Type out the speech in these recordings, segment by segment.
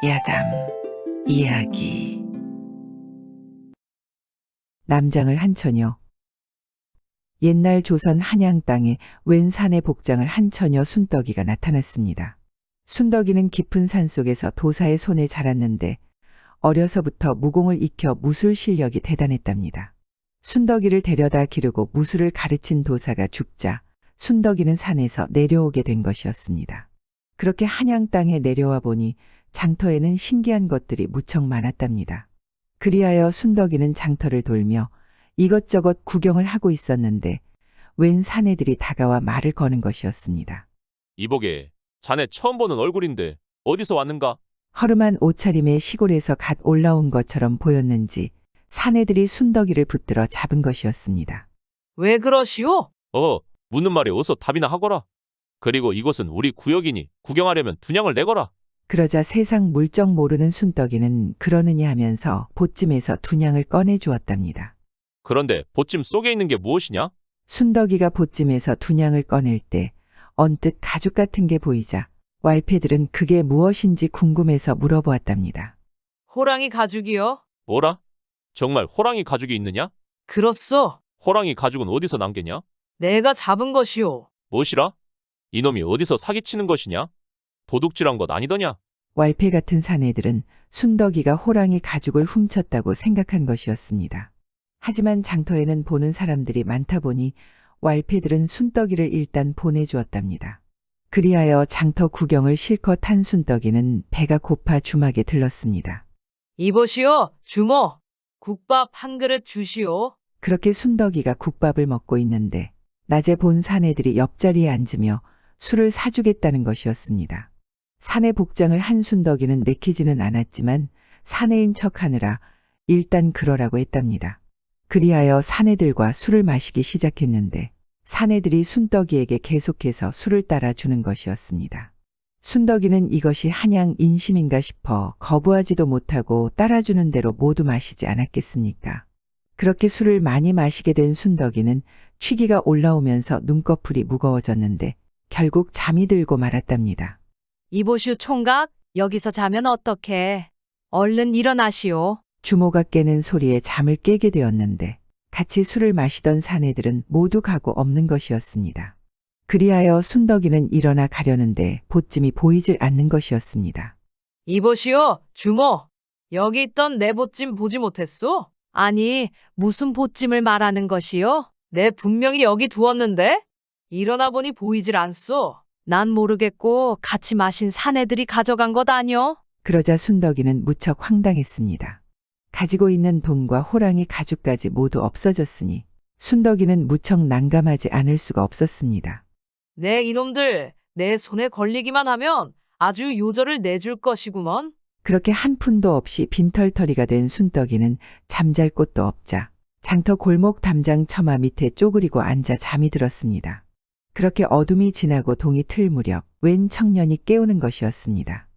야담 이야기. 남장을 한 처녀. 옛날 조선 한양 땅에 웬 산에 복장을 한 처녀 순덕이가 나타났습니다. 순덕이는 깊은 산 속에서 도사의 손에 자랐는데 어려서부터 무공을 익혀 무술 실력이 대단했답니다. 순덕이를 데려다 기르고 무술을 가르친 도사가 죽자 순덕이는 산에서 내려오게 된 것이었습니다. 그렇게 한양 땅에 내려와 보니 장터에는 신기한 것들이 무척 많았답니다. 그리하여 순덕이는 장터를 돌며 이것저것 구경을 하고 있었는데 웬 사내들이 다가와 말을 거는 것이었습니다. 이보게, 자네 처음 보는 얼굴인데 어디서 왔는가? 허름한 옷차림에 시골에서 갓 올라온 것처럼 보였는지 사내들이 순덕이를 붙들어 잡은 것이었습니다. 왜 그러시오? 묻는 말에 어서 답이나 하거라. 그리고 이곳은 우리 구역이니 구경하려면 둔양을 내거라. 그러자 세상 물정 모르는 순덕이는 그러느냐 하면서 보찜에서 둔양을 꺼내 주었답니다. 그런데 보찜 속에 있는 게 무엇이냐? 순덕이가 보찜에서 둔양을 꺼낼 때 언뜻 가죽 같은 게 보이자 왈패들은 그게 무엇인지 궁금해서 물어보았답니다. 호랑이 가죽이요? 뭐라? 정말 호랑이 가죽이 있느냐? 그렇소. 호랑이 가죽은 어디서 난 게냐? 내가 잡은 것이오. 무엇이라? 이놈이 어디서 사기치는 것이냐? 도둑질한 것 아니더냐? 왈패 같은 사내들은 순덕이가 호랑이 가죽을 훔쳤다고 생각한 것이었습니다. 하지만 장터에는 보는 사람들이 많다 보니 왈패들은 순덕이를 일단 보내주었답니다. 그리하여 장터 구경을 실컷 한 순덕이는 배가 고파 주막에 들렀습니다. 이보시오, 주모. 국밥 한 그릇 주시오. 그렇게 순덕이가 국밥을 먹고 있는데 낮에 본 사내들이 옆자리에 앉으며 술을 사주겠다는 것이었습니다. 사내 복장을 한 순덕이는 내키지는 않았지만 사내인 척하느라 일단 그러라고 했답니다. 그리하여 사내들과 술을 마시기 시작했는데 사내들이 순덕이에게 계속해서 술을 따라주는 것이었습니다. 순덕이는 이것이 한양 인심인가 싶어 거부하지도 못하고 따라주는 대로 모두 마시지 않았겠습니까? 그렇게 술을 많이 마시게 된 순덕이는 취기가 올라오면서 눈꺼풀이 무거워졌는데 결국 잠이 들고 말았답니다. 이보슈 총각, 여기서 자면 어떡해. 얼른 일어나시오. 주모가 깨는 소리에 잠을 깨게 되었는데 같이 술을 마시던 사내들은 모두 가고 없는 것이었습니다. 그리하여 순덕이는 일어나 가려는데 보찜이 보이질 않는 것이었습니다. 이보시오, 주모. 여기 있던 내 보찜 보지 못했소? 아니, 무슨 보찜을 말하는 것이요? 내 분명히 여기 두었는데? 일어나 보니 보이질 않소. 난 모르겠고 같이 마신 사내들이 가져간 것 아니요? 그러자 순덕이는 무척 황당했습니다. 가지고 있는 돈과 호랑이 가죽까지 모두 없어졌으니 순덕이는 무척 난감하지 않을 수가 없었습니다. 내 이놈들, 내 손에 걸리기만 하면 아주 요절을 내줄 것이구먼. 그렇게 한 푼도 없이 빈털터리가 된 순덕이는 잠잘 곳도 없자 장터 골목 담장 처마 밑에 쪼그리고 앉아 잠이 들었습니다. 그렇게 어둠이 지나고 동이 틀 무렵 웬 청년이 깨우는 것이었습니다.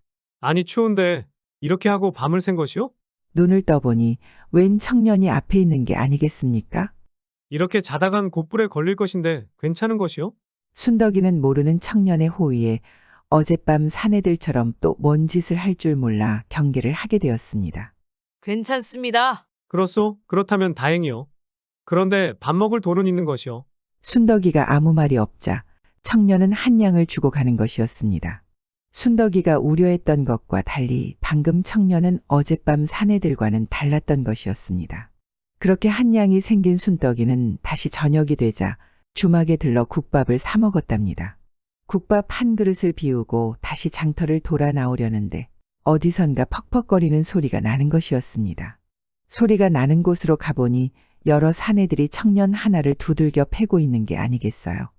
아니 추운데 이렇게 하고 밤을 샌 것이요? 눈을 떠보니 웬 청년이 앞에 있는 게 아니겠습니까? 이렇게 자다간 곧불에 걸릴 것인데 괜찮은 것이요? 순덕이는 모르는 청년의 호의에 어젯밤 사내들처럼 또 뭔 짓을 할 줄 몰라 경계를 하게 되었습니다. 괜찮습니다. 그렇소? 그렇다면 다행이요. 그런데 밥 먹을 돈은 있는 것이요. 순덕이가 아무 말이 없자 청년은 한 양을 주고 가는 것이었습니다. 순덕이가 우려했던 것과 달리 방금 청년은 어젯밤 사내들과는 달랐던 것이었습니다. 그렇게 한 양이 생긴 순덕이는 다시 저녁이 되자 주막에 들러 국밥을 사 먹었답니다. 국밥 한 그릇을 비우고 다시 장터를 돌아 나오려는데 어디선가 퍽퍽거리는 소리가 나는 것이었습니다. 소리가 나는 곳으로 가보니 여러 사내들이 청년 하나를 두들겨 패고 있는 게 아니겠어요.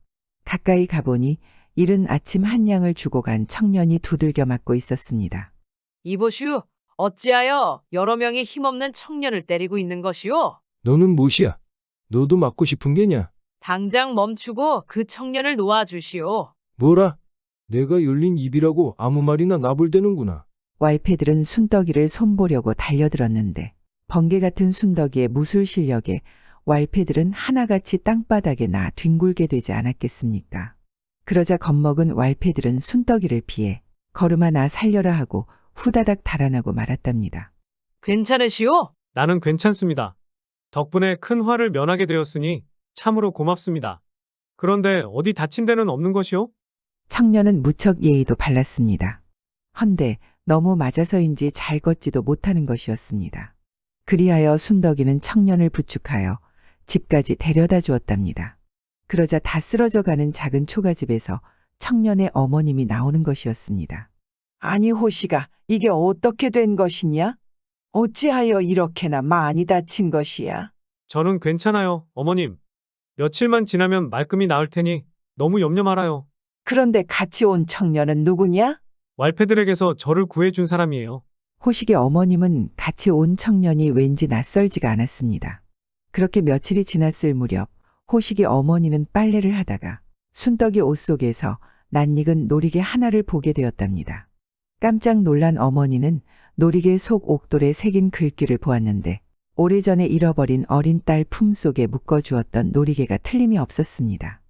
가까이 가보니 이른 아침 한 양을 주고 간 청년이 두들겨 맞고 있었습니다. 이보슈, 어찌하여 여러 명의 힘없는 청년을 때리고 있는 것이오? 너는 무엇이야? 너도 맞고 싶은 게냐? 당장 멈추고 그 청년을 놓아주시오. 뭐라? 내가 열린 입이라고 아무 말이나 나불대는구나. 왈패들은 순덕이를 손보려고 달려들었는데 번개 같은 순덕이의 무술 실력에 왈패들은 하나같이 땅바닥에 나 뒹굴게 되지 않았겠습니까? 그러자 겁먹은 왈패들은 순덕이를 피해 걸음아 나 살려라 하고 후다닥 달아나고 말았답니다. 괜찮으시오? 나는 괜찮습니다. 덕분에 큰 화를 면하게 되었으니 참으로 고맙습니다. 그런데 어디 다친 데는 없는 것이오? 청년은 무척 예의도 발랐습니다. 헌데 너무 맞아서인지 잘 걷지도 못하는 것이었습니다. 그리하여 순덕이는 청년을 부축하여 집까지 데려다 주었답니다. 그러자 다 쓰러져 가는 작은 초가집에서 청년의 어머님이 나오는 것이었습니다. 아니 호시가 이게 어떻게 된 것이냐? 어찌하여 이렇게나 많이 다친 것이야? 저는 괜찮아요, 어머님. 며칠만 지나면 말끔히 나을 테니 너무 염려 말아요. 그런데 같이 온 청년은 누구냐? 왈패들에게서 저를 구해준 사람이에요. 호식의 어머님은 같이 온 청년이 왠지 낯설지가 않았습니다. 그렇게 며칠이 지났을 무렵 호식의 어머니는 빨래를 하다가 순덕이 옷 속에서 낯익은 놀이개 하나를 보게 되었답니다. 깜짝 놀란 어머니는 놀이개 속 옥돌에 새긴 글귀를 보았는데 오래전에 잃어버린 어린 딸 품속에 묶어주었던 놀이개가 틀림이 없었습니다.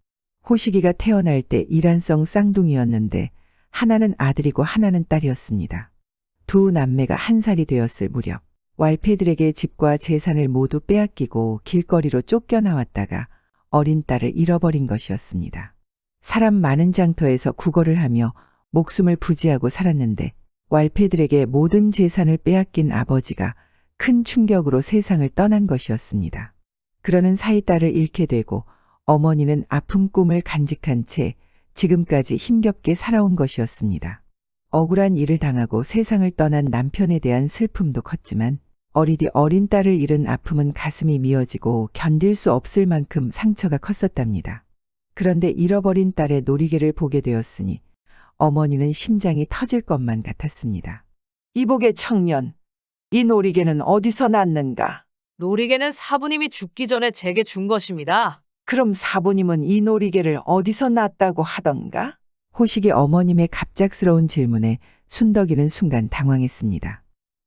호식이가 태어날 때 일란성 쌍둥이였는데 하나는 아들이고 하나는 딸이었습니다. 두 남매가 1살이 되었을 무렵 왈패들에게 집과 재산을 모두 빼앗기고 길거리로 쫓겨나왔다가 어린 딸을 잃어버린 것이었습니다. 사람 많은 장터에서 구걸을 하며 목숨을 부지하고 살았는데 왈패들에게 모든 재산을 빼앗긴 아버지가 큰 충격으로 세상을 떠난 것이었습니다. 그러는 사이 딸을 잃게 되고 어머니는 아픈 꿈을 간직한 채 지금까지 힘겹게 살아온 것이었습니다. 억울한 일을 당하고 세상을 떠난 남편에 대한 슬픔도 컸지만 어리디 어린 딸을 잃은 아픔은 가슴이 미어지고 견딜 수 없을 만큼 상처가 컸었답니다. 그런데 잃어버린 딸의 놀이개를 보게 되었으니 어머니는 심장이 터질 것만 같았습니다. 이복의 청년, 이 놀이개는 어디서 났는가? 놀이개는 사부님이 죽기 전에 제게 준 것입니다. 그럼 사부님은 이 놀이개를 어디서 났다고 하던가? 호식의 어머님의 갑작스러운 질문에 순덕이는 순간 당황했습니다.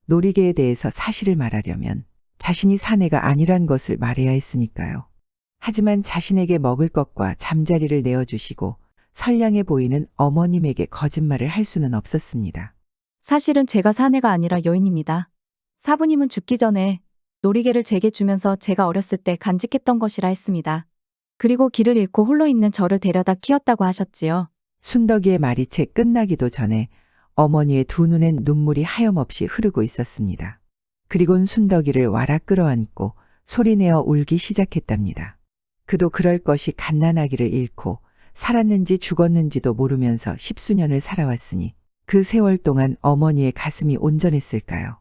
놀이개에 대해서 사실을 말하려면 자신이 사내가 아니란 것을 말해야 했으니까요. 하지만 자신에게 먹을 것과 잠자리를 내어주시고 선량해 보이는 어머님에게 거짓말을 할 수는 없었습니다. 사실은 제가 사내가 아니라 여인입니다. 사부님은 죽기 전에 놀이개를 제게 주면서 제가 어렸을 때 간직했던 것이라 했습니다. 그리고 길을 잃고 홀로 있는 저를 데려다 키웠다고 하셨지요. 순덕이의 말이 채 끝나기도 전에 어머니의 두 눈엔 눈물이 하염없이 흐르고 있었습니다. 그리곤 순덕이를 와락 끌어안고 소리내어 울기 시작했답니다. 그도 그럴 것이 갓난아기를 잃고 살았는지 죽었는지도 모르면서 10수년을 살아왔으니 그 세월 동안 어머니의 가슴이 온전했을까요?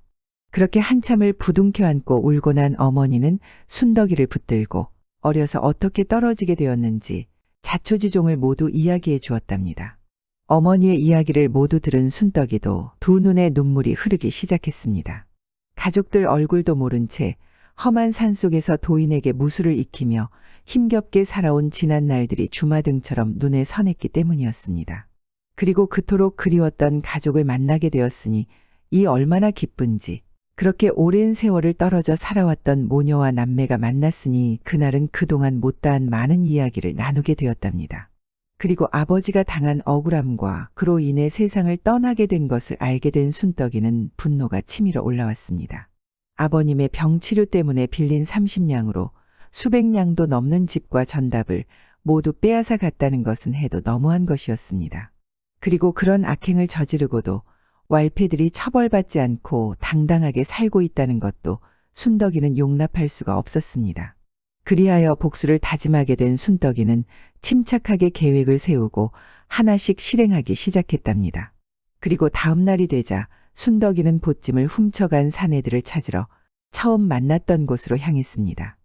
그렇게 한참을 부둥켜 안고 울고 난 어머니는 순덕이를 붙들고 어려서 어떻게 떨어지게 되었는지 자초지종을 모두 이야기해 주었답니다. 어머니의 이야기를 모두 들은 순덕이도 두 눈에 눈물이 흐르기 시작했습니다. 가족들 얼굴도 모른 채 험한 산속에서 도인에게 무술을 익히며 힘겹게 살아온 지난 날들이 주마등처럼 눈에 선했기 때문이었습니다. 그리고 그토록 그리웠던 가족을 만나게 되었으니 이 얼마나 기쁜지, 그렇게 오랜 세월을 떨어져 살아왔던 모녀와 남매가 만났으니 그날은 그동안 못다한 많은 이야기를 나누게 되었답니다. 그리고 아버지가 당한 억울함과 그로 인해 세상을 떠나게 된 것을 알게 된 순덕이는 분노가 치밀어 올라왔습니다. 아버님의 병치료 때문에 빌린 30냥으로 수백 냥도 넘는 집과 전답을 모두 빼앗아 갔다는 것은 해도 너무한 것이었습니다. 그리고 그런 악행을 저지르고도 왈패들이 처벌받지 않고 당당하게 살고 있다는 것도 순덕이는 용납할 수가 없었습니다. 그리하여 복수를 다짐하게 된 순덕이는 침착하게 계획을 세우고 하나씩 실행하기 시작했답니다. 그리고 다음 날이 되자 순덕이는 보찜을 훔쳐간 사내들을 찾으러 처음 만났던 곳으로 향했습니다.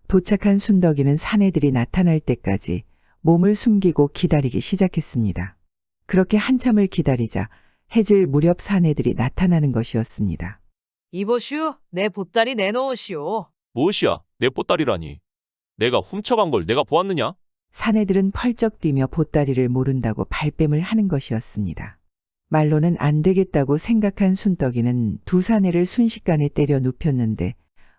도착한 순덕이는 사내들이 나타날 때까지 몸을 숨기고 기다리기 시작했습니다. 그렇게 한참을 기다리자 해질 무렵 사내들이 나타나는 것이었습니다. 이보시오, 내 보따리 내놓으시오. 무엇이야, 내 보따리라니. 내가 훔쳐간 걸 내가 보았느냐? 사내들은 펄쩍 뛰며 보따리를 모른다고 발뺌을 하는 것이었습니다. 말로는 안 되겠다고 생각한 순덕이는 두 사내를 순식간에 때려 눕혔는데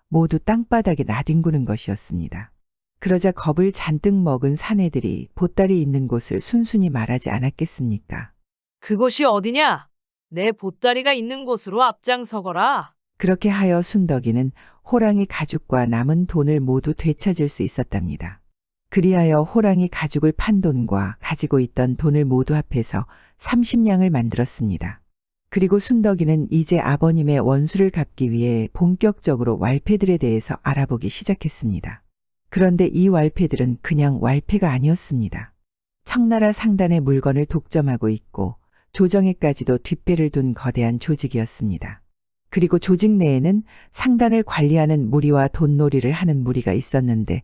모두 땅바닥에 나뒹구는 것이었습니다. 그러자 겁을 잔뜩 먹은 사내들이 보따리 있는 곳을 순순히 말하지 않았겠습니까? 그곳이 어디냐? 내 보따리가 있는 곳으로 앞장서거라. 그렇게 하여 순덕이는 호랑이 가죽과 남은 돈을 모두 되찾을 수 있었답니다. 그리하여 호랑이 가죽을 판 돈과 가지고 있던 돈을 모두 합해서 30냥을 만들었습니다. 그리고 순덕이는 이제 아버님의 원수를 갚기 위해 본격적으로 왈패들에 대해서 알아보기 시작했습니다. 그런데 이 왈패들은 그냥 왈패가 아니었습니다. 청나라 상단의 물건을 독점하고 있고 조정에까지도 뒷배를 둔 거대한 조직이었습니다. 그리고 조직 내에는 상단을 관리하는 무리와 돈놀이를 하는 무리가 있었는데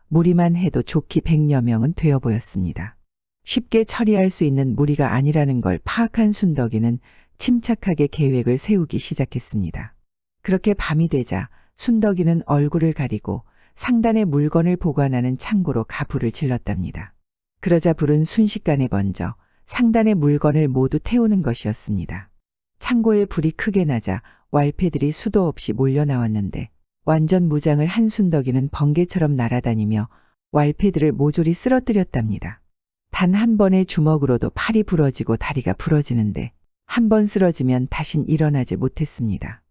무리만 해도 좋기 100여 명은 되어 보였습니다. 쉽게 처리할 수 있는 무리가 아니라는 걸 파악한 순덕이는 침착하게 계획을 세우기 시작했습니다. 그렇게 밤이 되자 순덕이는 얼굴을 가리고 상단의 물건을 보관하는 창고로 가불을 질렀답니다. 그러자 불은 순식간에 번져 상단의 물건을 모두 태우는 것이었습니다. 창고에 불이 크게 나자 왈패들이 수도 없이 몰려 나왔는데 완전 무장을 한 순덕이는 번개처럼 날아다니며 왈패들을 모조리 쓰러뜨렸답니다. 단 한 번의 주먹으로도 팔이 부러지고 다리가 부러지는데 한 번 쓰러지면 다신 일어나지 못했습니다.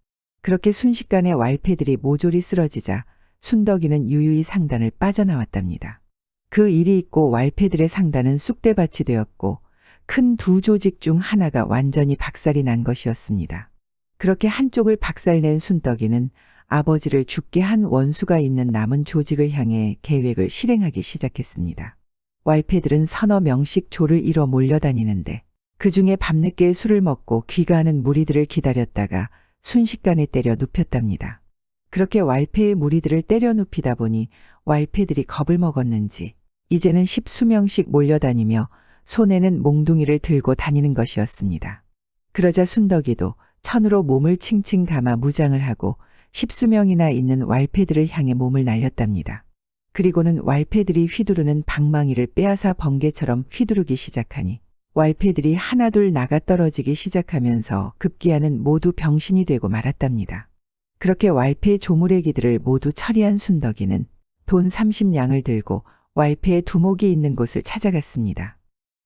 그렇게 순식간에 왈패들이 모조리 쓰러지자 순덕이는 유유히 상단을 빠져나왔답니다. 그 일이 있고 왈패들의 상단은 쑥대밭이 되었고 큰 두 조직 중 하나가 완전히 박살이 난 것이었습니다. 그렇게 한쪽을 박살낸 순덕이는 아버지를 죽게 한 원수가 있는 남은 조직을 향해 계획을 실행하기 시작했습니다. 왈패들은 서너 명씩 조를 이뤄 몰려다니는데 그 중에 밤늦게 술을 먹고 귀가하는 무리들을 기다렸다가 순식간에 때려 눕혔답니다. 그렇게 왈패의 무리들을 때려 눕히다 보니 왈패들이 겁을 먹었는지 이제는 10수명씩 몰려다니며 손에는 몽둥이를 들고 다니는 것이었습니다. 그러자 순덕이도 천으로 몸을 칭칭 감아 무장을 하고 10수명이나 있는 왈패들을 향해 몸을 날렸답니다. 그리고는 왈패들이 휘두르는 방망이를 빼앗아 번개처럼 휘두르기 시작하니 왈패들이 하나둘 나가 떨어지기 시작하면서 급기야는 모두 병신이 되고 말았답니다. 그렇게 왈패 조무래기들을 모두 처리한 순덕이는 돈 30냥을 들고 왈패의 두목이 있는 곳을 찾아갔습니다.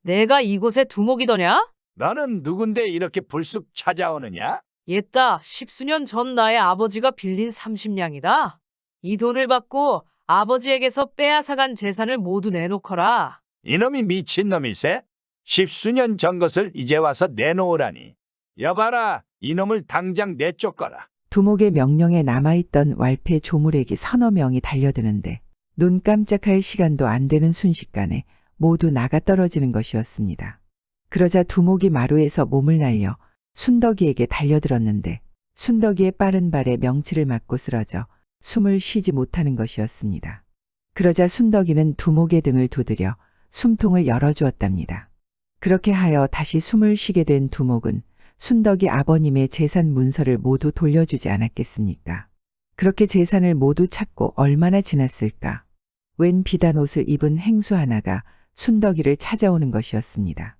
내가 이곳에 두목이더냐? 너는 누군데 이렇게 불쑥 찾아오느냐? 옛다 10수년 전 나의 아버지가 빌린 30냥이다. 이 돈을 받고 아버지에게서 빼앗아간 재산을 모두 내놓거라. 이놈이 미친놈일세? 10수년 전 것을 이제 와서 내놓으라니. 여봐라, 이놈을 당장 내쫓거라. 두목의 명령에 남아있던 왈패 조무래기 서너 명이 달려드는데 눈 깜짝할 시간도 안 되는 순식간에 모두 나가 떨어지는 것이었습니다. 그러자 두목이 마루에서 몸을 날려 순덕이에게 달려들었는데 순덕이의 빠른 발에 명치를 맞고 쓰러져 숨을 쉬지 못하는 것이었습니다. 그러자 순덕이는 두목의 등을 두드려 숨통을 열어주었답니다. 그렇게 하여 다시 숨을 쉬게 된 두목은 순덕이 아버님의 재산 문서를 모두 돌려주지 않았겠습니까? 그렇게 재산을 모두 찾고 얼마나 지났을까? 웬 비단 옷을 입은 행수 하나가 순덕이를 찾아오는 것이었습니다.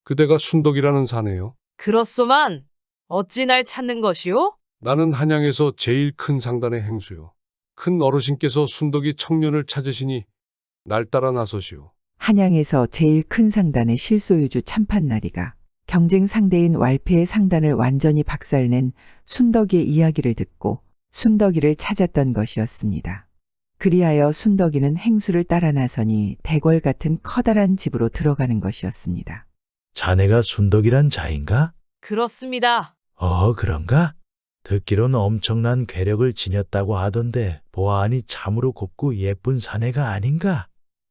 그대가 순덕이라는 사내요. 그렇소만 어찌 날 찾는 것이오? 나는 한양에서 제일 큰 상단의 행수요. 큰 어르신께서 순덕이 청년을 찾으시니 날 따라 나서시오. 한양에서 제일 큰 상단의 실소유주 참판나리가 경쟁 상대인 왈패의 상단을 완전히 박살낸 순덕이의 이야기를 듣고 순덕이를 찾았던 것이었습니다. 그리하여 순덕이는 행수를 따라 나서니 대궐 같은 커다란 집으로 들어가는 것이었습니다. 자네가 순덕이란 자인가? 그렇습니다. 그런가? 듣기로는 엄청난 괴력을 지녔다고 하던데 보아하니 참으로 곱고 예쁜 사내가 아닌가?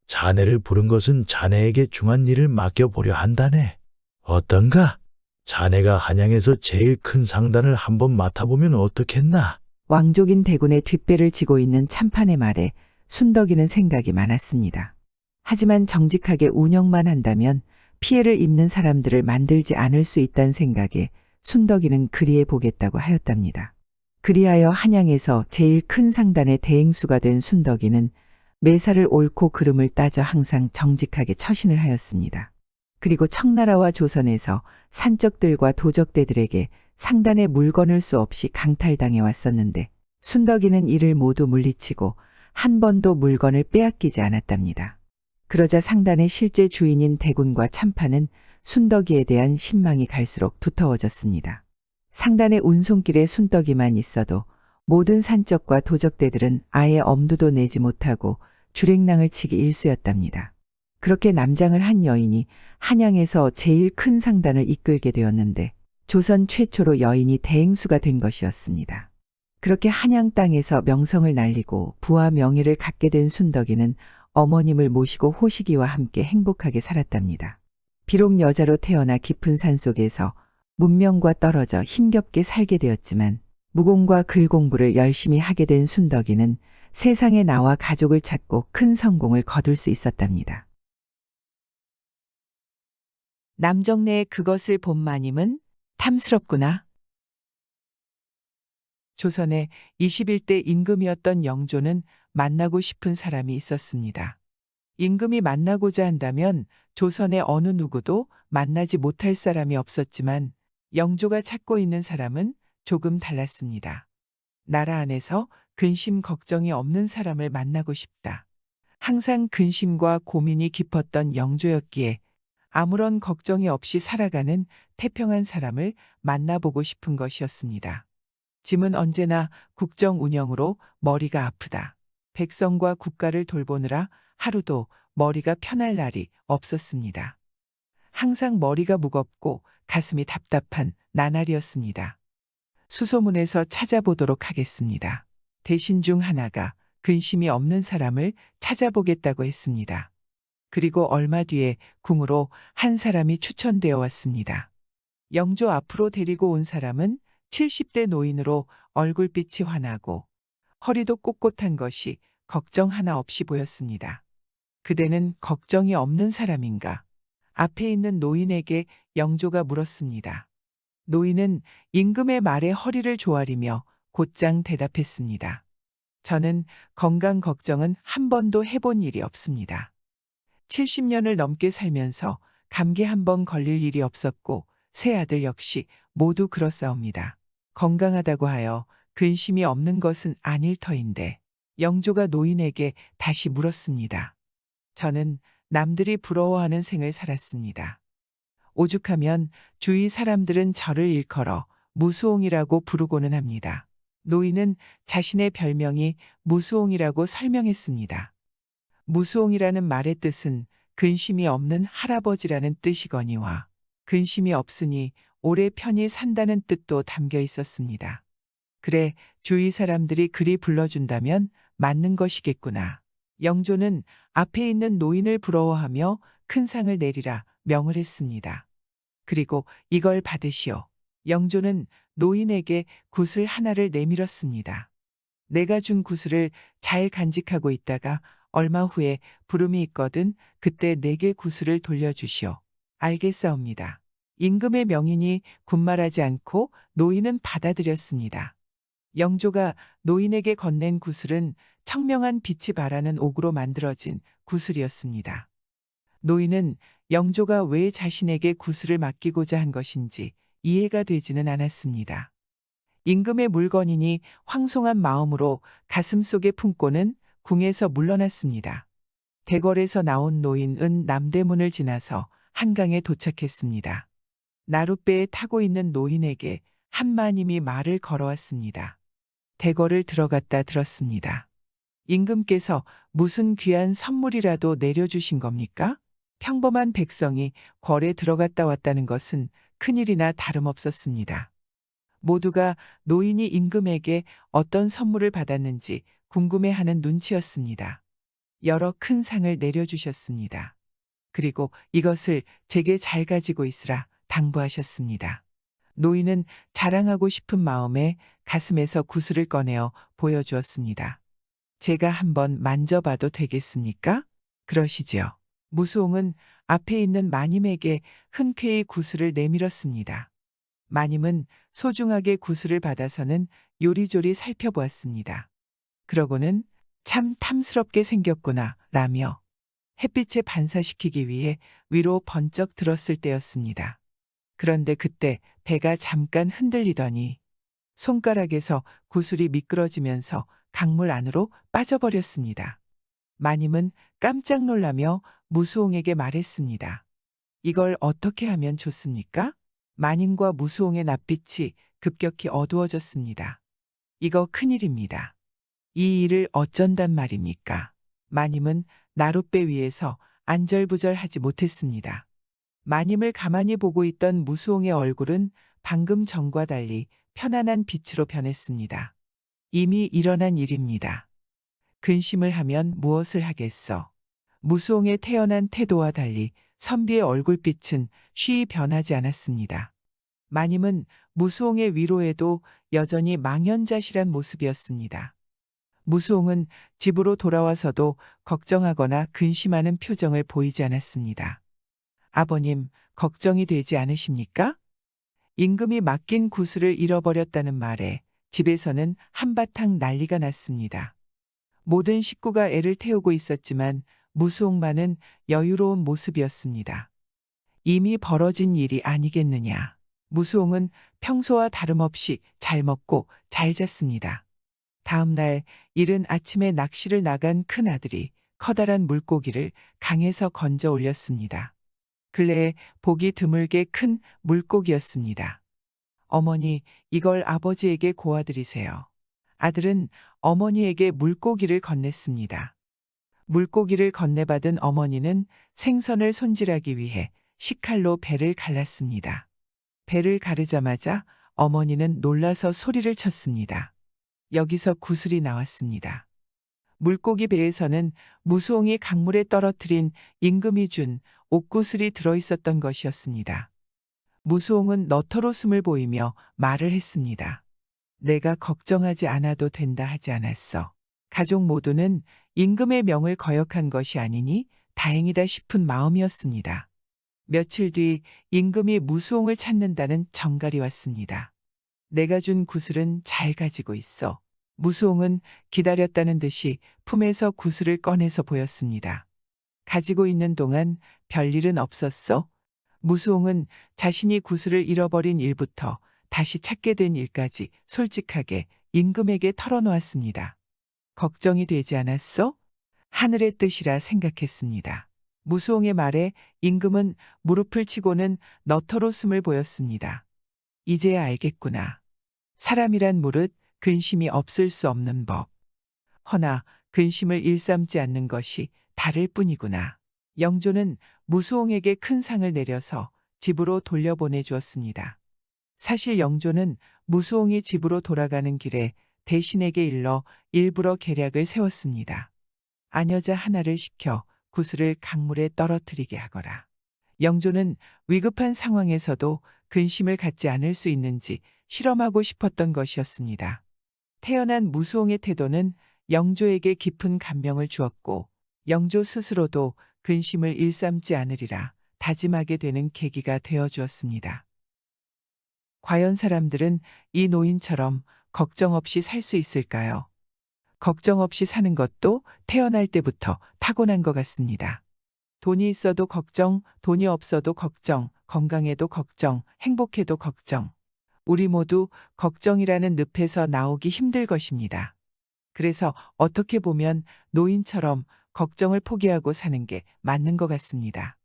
자네를 부른 것은 자네에게 중한 일을 맡겨보려 한다네. 어떤가? 자네가 한양에서 제일 큰 상단을 한번 맡아보면 어떻겠나? 왕족인 대군의 뒷배를 지고 있는 참판의 말에 순덕이는 생각이 많았습니다. 하지만 정직하게 운영만 한다면 피해를 입는 사람들을 만들지 않을 수 있다는 생각에 순덕이는 그리해 보겠다고 하였답니다. 그리하여 한양에서 제일 큰 상단의 대행수가 된 순덕이는 매사를 옳고 그름을 따져 항상 정직하게 처신을 하였습니다. 그리고 청나라와 조선에서 산적들과 도적대들에게 상단의 물건을 수 없이 강탈당해 왔었는데 순덕이는 이를 모두 물리치고 한 번도 물건을 빼앗기지 않았답니다. 그러자 상단의 실제 주인인 대군과 참판은 순덕이에 대한 신망이 갈수록 두터워졌습니다. 상단의 운송길에 순덕이만 있어도 모든 산적과 도적대들은 아예 엄두도 내지 못하고 주랭랑을 치기 일쑤였답니다. 그렇게 남장을 한 여인이 한양에서 제일 큰 상단을 이끌게 되었는데 조선 최초로 여인이 대행수가 된 것이었습니다. 그렇게 한양 땅에서 명성을 날리고 부와 명예를 갖게 된 순덕이는 어머님을 모시고 호식이와 함께 행복하게 살았답니다. 비록 여자로 태어나 깊은 산속에서 문명과 떨어져 힘겹게 살게 되었지만 무공과 글 공부를 열심히 하게 된 순덕이는 세상에 나와 가족을 찾고 큰 성공을 거둘 수 있었답니다. 남정네의 그것을 본 마님은 탐스럽구나. 조선의 21대 임금이었던 영조는 만나고 싶은 사람이 있었습니다. 임금이 만나고자 한다면 조선의 어느 누구도 만나지 못할 사람이 없었지만 영조가 찾고 있는 사람은 조금 달랐습니다. 나라 안에서 근심 걱정이 없는 사람을 만나고 싶다. 항상 근심과 고민이 깊었던 영조였기에 아무런 걱정이 없이 살아가는 태평한 사람을 만나보고 싶은 것이었습니다. 짐은 언제나 국정 운영으로 머리가 아프다. 백성과 국가를 돌보느라 하루도 머리가 편할 날이 없었습니다. 항상 머리가 무겁고 가슴이 답답한 나날이었습니다. 수소문에서 찾아보도록 하겠습니다. 대신 중 하나가 근심이 없는 사람을 찾아보겠다고 했습니다. 그리고 얼마 뒤에 궁으로 한 사람이 추천되어 왔습니다. 영조 앞으로 데리고 온 사람은 70대 노인으로 얼굴빛이 환하고 허리도 꼿꼿한 것이 걱정 하나 없이 보였습니다. 그대는 걱정이 없는 사람인가? 앞에 있는 노인에게 영조가 물었습니다. 노인은 임금의 말에 허리를 조아리며 곧장 대답했습니다. 저는 건강 걱정은 한 번도 해본 일이 없습니다. 70년을 넘게 살면서 감기 한 번 걸릴 일이 없었고 세 아들 역시 모두 그렇사옵니다. 건강하다고 하여 근심이 없는 것은 아닐 터인데 영조가 노인에게 다시 물었습니다. 저는 남들이 부러워하는 생을 살았습니다. 오죽하면 주위 사람들은 저를 일컬어 무수옹이라고 부르고는 합니다. 노인은 자신의 별명이 무수옹이라고 설명했습니다. 무수옹이라는 말의 뜻은 근심이 없는 할아버지라는 뜻이거니와 근심이 없으니 오래 편히 산다는 뜻도 담겨 있었습니다. 그래, 주위 사람들이 그리 불러준다면 맞는 것이겠구나. 영조는 앞에 있는 노인을 부러워하며 큰 상을 내리라 명을 했습니다. 그리고 이걸 받으시오. 영조는 노인에게 굿을 하나를 내밀었습니다. 내가 준 굿을 잘 간직하고 있다가 얼마 후에 부름이 있거든 그때 내게 굿을 돌려주시오. 알겠사옵니다. 임금의 명이니 군말하지 않고 노인은 받아들였습니다. 영조가 노인에게 건넨 구슬은 청명한 빛이 바라는 옥으로 만들어진 구슬이었습니다. 노인은 영조가 왜 자신에게 구슬을 맡기고자 한 것인지 이해가 되지는 않았습니다. 임금의 물건이니 황송한 마음으로 가슴속에 품고는 궁에서 물러났습니다. 대궐에서 나온 노인은 남대문을 지나서 한강에 도착했습니다. 나룻배에 타고 있는 노인에게 한마님이 말을 걸어왔습니다. 대궐을 들어갔다 들었습니다. 임금께서 무슨 귀한 선물이라도 내려주신 겁니까? 평범한 백성이 궐에 들어갔다 왔다는 것은 큰일이나 다름없었습니다. 모두가 노인이 임금에게 어떤 선물을 받았는지 궁금해하는 눈치였습니다. 여러 큰 상을 내려주셨습니다. 그리고 이것을 제게 잘 가지고 있으라 당부하셨습니다. 노인은 자랑하고 싶은 마음에 가슴에서 구슬을 꺼내어 보여주었습니다. 제가 한번 만져봐도 되겠습니까? 그러시지요. 무수옹은 앞에 있는 마님에게 흔쾌히 구슬을 내밀었습니다. 마님은 소중하게 구슬을 받아서는 요리조리 살펴보았습니다. 그러고는 참 탐스럽게 생겼구나 라며 햇빛에 반사시키기 위해 위로 번쩍 들었을 때였습니다. 그런데 그때 배가 잠깐 흔들리더니 손가락에서 구슬이 미끄러지면서 강물 안으로 빠져버렸습니다. 마님은 깜짝 놀라며 무수옹에게 말했습니다. 이걸 어떻게 하면 좋습니까? 마님과 무수홍의 낯빛이 급격히 어두워졌습니다. 이거 큰일입니다. 이 일을 어쩐단 말입니까? 마님은 나룻배 위에서 안절부절하지 못했습니다. 마님을 가만히 보고 있던 무수홍의 얼굴은 방금 전과 달리 편안한 빛으로 변했습니다. 이미 일어난 일입니다. 근심을 하면 무엇을 하겠어? 무수홍의 태연한 태도와 달리 선비의 얼굴빛은 쉬이 변하지 않았습니다. 마님은 무수홍의 위로에도 여전히 망연자실한 모습이었습니다. 무수홍은 집으로 돌아와서도 걱정하거나 근심하는 표정을 보이지 않았습니다. 아버님, 걱정이 되지 않으십니까? 임금이 맡긴 구슬을 잃어버렸다는 말에 집에서는 한바탕 난리가 났습니다. 모든 식구가 애를 태우고 있었지만 무수홍만은 여유로운 모습이었습니다. 이미 벌어진 일이 아니겠느냐. 무수홍은 평소와 다름없이 잘 먹고 잘 잤습니다. 다음 날 이른 아침에 낚시를 나간 큰아들이 커다란 물고기를 강에서 건져 올렸습니다. 근래에 보기 드물게 큰 물고기였습니다. 어머니, 이걸 아버지에게 고아드리세요. 아들은 어머니에게 물고기를 건넸습니다. 물고기를 건네받은 어머니는 생선을 손질하기 위해 식칼로 배를 갈랐습니다. 배를 가르자마자 어머니는 놀라서 소리를 쳤습니다. 여기서 구슬이 나왔습니다. 물고기 배에서는 무수홍이 강물에 떨어뜨린 임금이 준 옥구슬이 들어있었던 것이었습니다. 무수홍은 너털웃음을 보이며 말을 했습니다. 내가 걱정하지 않아도 된다 하지 않았어. 가족 모두는 임금의 명을 거역한 것이 아니니 다행이다 싶은 마음이었습니다. 며칠 뒤 임금이 무수홍을 찾는다는 정갈이 왔습니다. 내가 준 구슬은 잘 가지고 있어. 무수홍은 기다렸다는 듯이 품에서 구슬을 꺼내서 보였습니다. 가지고 있는 동안 별일은 없었어? 무수홍은 자신이 구슬을 잃어버린 일부터 다시 찾게 된 일까지 솔직하게 임금에게 털어놓았습니다. 걱정이 되지 않았어? 하늘의 뜻이라 생각했습니다. 무수홍의 말에 임금은 무릎을 치고는 너털웃음을 보였습니다. 이제야 알겠구나. 사람이란 무릇 근심이 없을 수 없는 법. 허나 근심을 일삼지 않는 것이 다를 뿐이구나. 영조는 무수홍에게 큰 상을 내려서 집으로 돌려보내 주었습니다. 사실 영조는 무수홍이 집으로 돌아가는 길에 대신에게 일러 일부러 계략을 세웠습니다. 아녀자 하나를 시켜 구슬을 강물에 떨어뜨리게 하거라. 영조는 위급한 상황에서도 근심을 갖지 않을 수 있는지 실험하고 싶었던 것이었습니다. 태어난 무수홍의 태도는 영조에게 깊은 감명을 주었고 영조 스스로도 근심을 일삼지 않으리라 다짐하게 되는 계기가 되어 주었습니다. 과연 사람들은 이 노인처럼 걱정 없이 살 수 있을까요? 걱정 없이 사는 것도 태어날 때부터 타고난 것 같습니다. 돈이 있어도 걱정, 돈이 없어도 걱정, 건강해도 걱정, 행복해도 걱정. 우리 모두 걱정이라는 늪에서 나오기 힘들 것입니다. 그래서 어떻게 보면 노인처럼 걱정을 포기하고 사는 게 맞는 것 같습니다.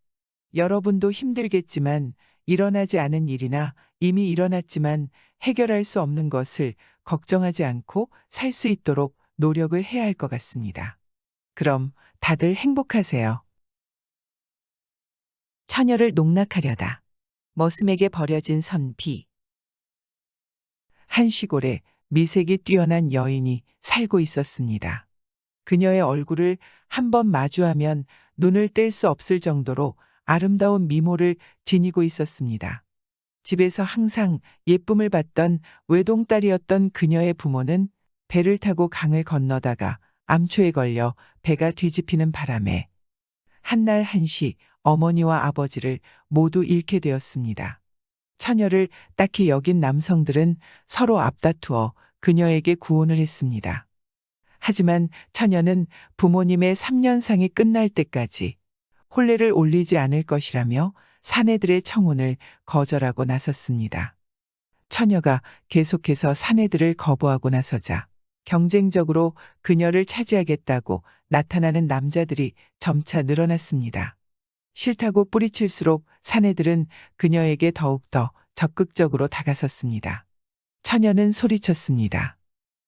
여러분도 힘들겠지만 일어나지 않은 일이나 이미 일어났지만 해결할 수 없는 것을 걱정하지 않고 살 수 있도록 노력을 해야 할 것 같습니다. 그럼 다들 행복하세요. 처녀를 농락하려다. 머슴에게 버려진 선비. 한 시골에 미색이 뛰어난 여인이 살고 있었습니다. 그녀의 얼굴을 한번 마주하면 눈을 뗄 수 없을 정도로 아름다운 미모를 지니고 있었습니다. 집에서 항상 예쁨을 받던 외동딸이었던 그녀의 부모는 배를 타고 강을 건너다가 암초에 걸려 배가 뒤집히는 바람에 한날 한시 어머니와 아버지를 모두 잃게 되었습니다. 처녀를 딱히 여긴 남성들은 서로 앞다투어 그녀에게 구혼을 했습니다. 하지만 처녀는 부모님의 3년상이 끝날 때까지 혼례를 올리지 않을 것이라며 사내들의 청혼을 거절하고 나섰습니다. 처녀가 계속해서 사내들을 거부하고 나서자 경쟁적으로 그녀를 차지하겠다고 나타나는 남자들이 점차 늘어났습니다. 싫다고 뿌리칠수록 사내들은 그녀에게 더욱더 적극적으로 다가섰습니다. 처녀는 소리쳤습니다.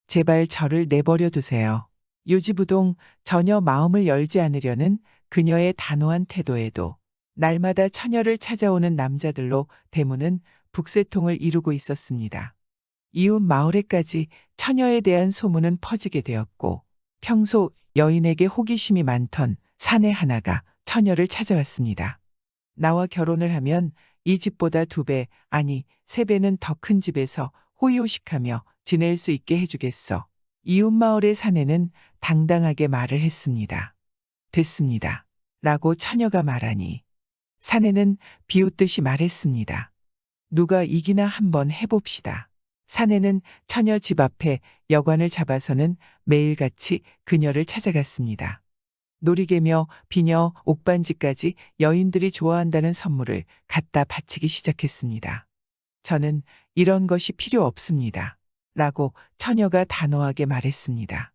제발 저를 내버려 두세요. 요지부동 전혀 마음을 열지 않으려는 그녀의 단호한 태도에도 날마다 처녀를 찾아오는 남자들로 대문은 북새통을 이루고 있었습니다. 이웃 마을에까지 처녀에 대한 소문은 퍼지게 되었고 평소 여인에게 호기심이 많던 사내 하나가 처녀를 찾아왔습니다. 나와 결혼을 하면 이 집보다 2배, 아니 3배는 더 큰 집에서 호의호식하며 지낼 수 있게 해주겠어. 이웃 마을의 사내는 당당하게 말을 했습니다. 됐습니다. 라고 처녀가 말하니 사내는 비웃듯이 말했습니다. 누가 이기나 한번 해봅시다. 사내는 처녀 집 앞에 여관을 잡아서는 매일같이 그녀를 찾아갔습니다. 놀이개며 비녀, 옥반지까지 여인들이 좋아한다는 선물을 갖다 바치기 시작했습니다. 저는 이런 것이 필요 없습니다. 라고 처녀가 단호하게 말했습니다.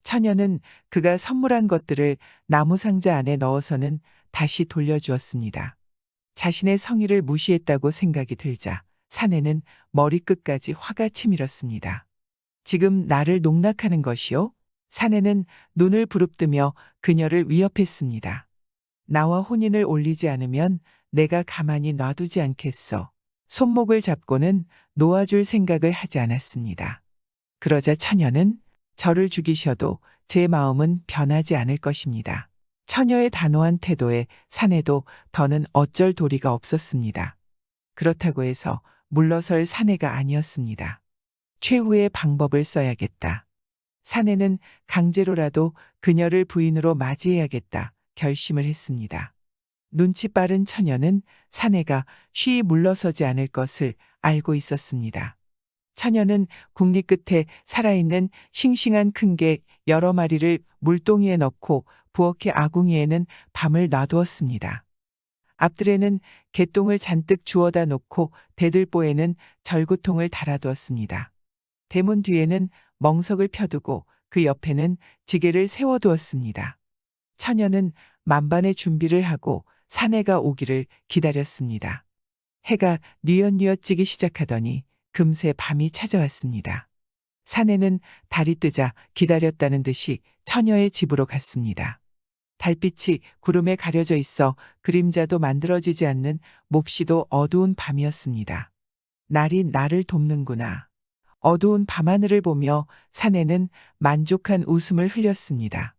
처녀는 그가 선물한 것들을 나무 상자 안에 넣어서는 다시 돌려주었습니다. 자신의 성의를 무시했다고 생각이 들자 사내는 머리끝까지 화가 치밀었습니다. 지금 나를 농락하는 것이요? 사내는 눈을 부릅뜨며 그녀를 위협했습니다. 나와 혼인을 올리지 않으면 내가 가만히 놔두지 않겠어. 손목을 잡고는 놓아줄 생각을 하지 않았습니다. 그러자 처녀는 저를 죽이셔도 제 마음은 변하지 않을 것입니다. 처녀의 단호한 태도에 사내도 더는 어쩔 도리가 없었습니다. 그렇다고 해서 물러설 사내가 아니었습니다. 최후의 방법을 써야겠다. 사내는 강제로라도 그녀를 부인으로 맞이해야겠다 결심을 했습니다. 눈치 빠른 처녀는 사내가 쉬이 물러서지 않을 것을 알고 있었습니다. 처녀는 국리 끝에 살아있는 싱싱한 큰 개 여러 마리를 물동이에 넣고 부엌의 아궁이에는 밤을 놔두었습니다. 앞들에는 개똥을 잔뜩 주워다 놓고 대들보에는 절구통을 달아두었습니다. 대문 뒤에는 멍석을 펴두고 그 옆에는 지게를 세워두었습니다. 처녀는 만반의 준비를 하고 사내가 오기를 기다렸습니다. 해가 뉘엿뉘엿 지기 시작하더니 금세 밤이 찾아왔습니다. 사내는 달이 뜨자 기다렸다는 듯이 처녀의 집으로 갔습니다. 달빛이 구름에 가려져 있어 그림자도 만들어지지 않는 몹시도 어두운 밤이었습니다. 날이 나를 돕는구나. 어두운 밤하늘을 보며 사내는 만족한 웃음을 흘렸습니다.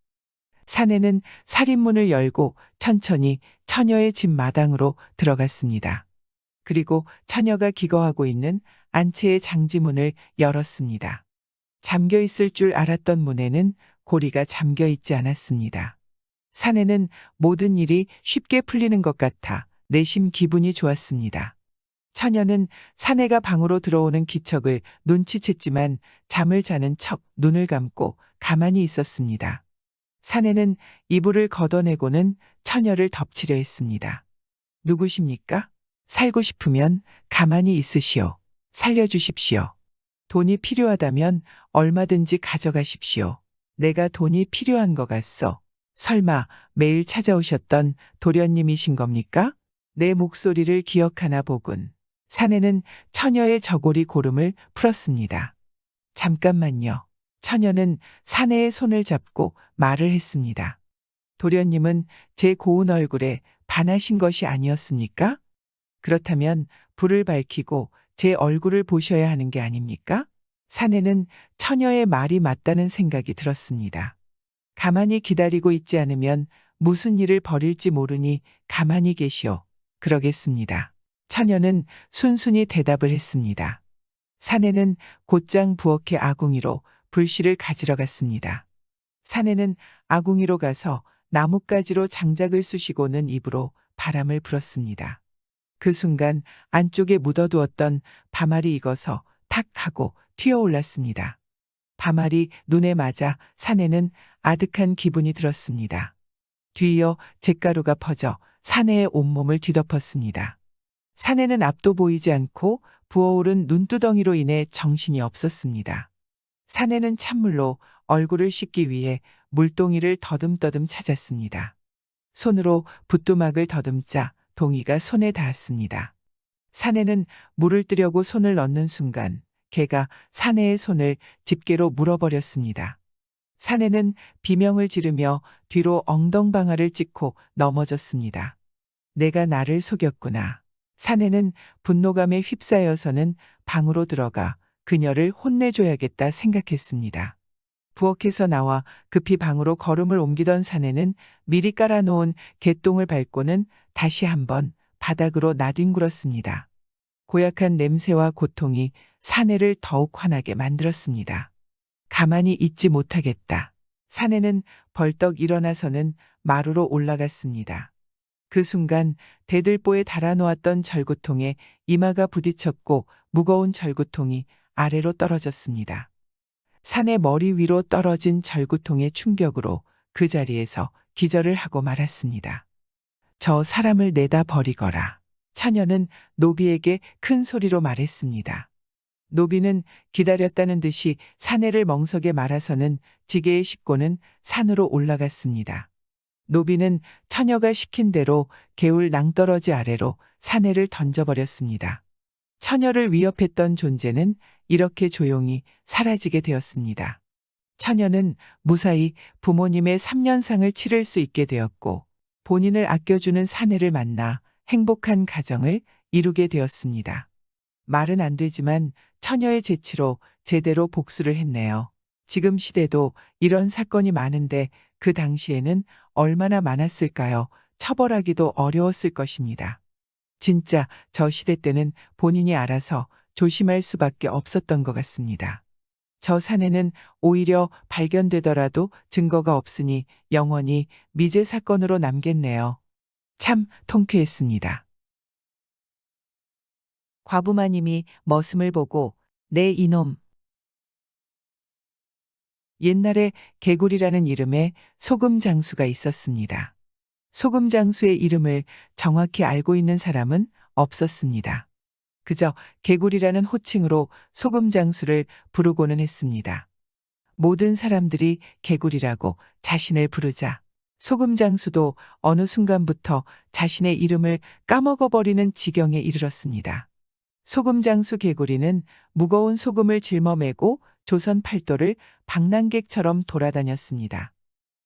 사내는 살인문을 열고 천천히 처녀의 집 마당으로 들어갔습니다. 그리고 처녀가 기거하고 있는 안채의 장지문을 열었습니다. 잠겨 있을 줄 알았던 문에는 고리가 잠겨 있지 않았습니다. 사내는 모든 일이 쉽게 풀리는 것 같아 내심 기분이 좋았습니다. 처녀는 사내가 방으로 들어오는 기척을 눈치챘지만 잠을 자는 척 눈을 감고 가만히 있었습니다. 사내는 이불을 걷어내고는 처녀를 덮치려 했습니다. 누구십니까? 살고 싶으면 가만히 있으시오. 살려주십시오. 돈이 필요하다면 얼마든지 가져가십시오. 내가 돈이 필요한 것 같소. 설마 매일 찾아오셨던 도련님이신 겁니까? 내 목소리를 기억하나 보군. 사내는 처녀의 저고리 고름을 풀었습니다. 잠깐만요. 처녀는 사내의 손을 잡고 말을 했습니다. 도련님은 제 고운 얼굴에 반하신 것이 아니었습니까? 그렇다면 불을 밝히고 제 얼굴을 보셔야 하는 게 아닙니까? 사내는 처녀의 말이 맞다는 생각이 들었습니다. 가만히 기다리고 있지 않으면 무슨 일을 벌일지 모르니 가만히 계시오. 그러겠습니다. 처녀는 순순히 대답을 했습니다. 사내는 곧장 부엌의 아궁이로 불씨를 가지러 갔습니다. 사내는 아궁이로 가서 나뭇가지로 장작을 쑤시고는 입으로 바람을 불었습니다. 그 순간 안쪽에 묻어두었던 밤알이 익어서 탁 하고 튀어올랐습니다. 밤알이 눈에 맞아 사내는 아득한 기분이 들었습니다. 뒤이어 잿가루가 퍼져 사내의 온몸을 뒤덮었습니다. 사내는 앞도 보이지 않고 부어오른 눈두덩이로 인해 정신이 없었습니다. 사내는 찬물로 얼굴을 씻기 위해 물동이를 더듬더듬 찾았습니다. 손으로 붓두막을 더듬자 동이가 손에 닿았습니다. 사내는 물을 뜨려고 손을 넣는 순간 개가 사내의 손을 집게로 물어버렸습니다. 사내는 비명을 지르며 뒤로 엉덩방아를 찍고 넘어졌습니다. 내가 나를 속였구나. 사내는 분노감에 휩싸여서는 방으로 들어가 그녀를 혼내줘야겠다 생각했습니다. 부엌에서 나와 급히 방으로 걸음을 옮기던 사내는 미리 깔아놓은 개똥을 밟고는 다시 한번 바닥으로 나뒹굴었습니다. 고약한 냄새와 고통이 사내를 더욱 화나게 만들었습니다. 가만히 있지 못하겠다. 사내는 벌떡 일어나서는 마루로 올라갔습니다. 그 순간 대들보에 달아놓았던 절구통에 이마가 부딪혔고 무거운 절구통이 아래로 떨어졌습니다. 사내 머리 위로 떨어진 절구통의 충격으로 그 자리에서 기절을 하고 말았습니다. 저 사람을 내다 버리거라. 처녀는 노비에게 큰 소리로 말했습니다. 노비는 기다렸다는 듯이 사내를 멍석에 말아서는 지게에 싣고는 산으로 올라갔습니다. 노비는 처녀가 시킨 대로 개울 낭떠러지 아래로 사내를 던져버렸습니다. 처녀를 위협했던 존재는 이렇게 조용히 사라지게 되었습니다. 처녀는 무사히 부모님의 3년상을 치를 수 있게 되었고 본인을 아껴주는 사내를 만나 행복한 가정을 이루게 되었습니다. 말은 안 되지만 처녀의 재치로 제대로 복수를 했네요. 지금 시대도 이런 사건이 많은데 그 당시에는 얼마나 많았을까요? 처벌하기도 어려웠을 것입니다. 진짜 저 시대 때는 본인이 알아서 조심할 수밖에 없었던 것 같습니다. 저 사내는 오히려 발견되더라도 증거가 없으니 영원히 미제 사건으로 남겠네요. 참 통쾌했습니다. 과부마님이 머슴을 보고 내 이놈. 옛날에 개구리라는 이름의 소금장수가 있었습니다. 소금장수의 이름을 정확히 알고 있는 사람은 없었습니다. 그저 개구리라는 호칭으로 소금장수를 부르고는 했습니다. 모든 사람들이 개구리라고 자신을 부르자 소금장수도 어느 순간부터 자신의 이름을 까먹어버리는 지경에 이르렀습니다. 소금장수 개구리는 무거운 소금을 짊어매고 조선 팔도를 방랑객처럼 돌아다녔습니다.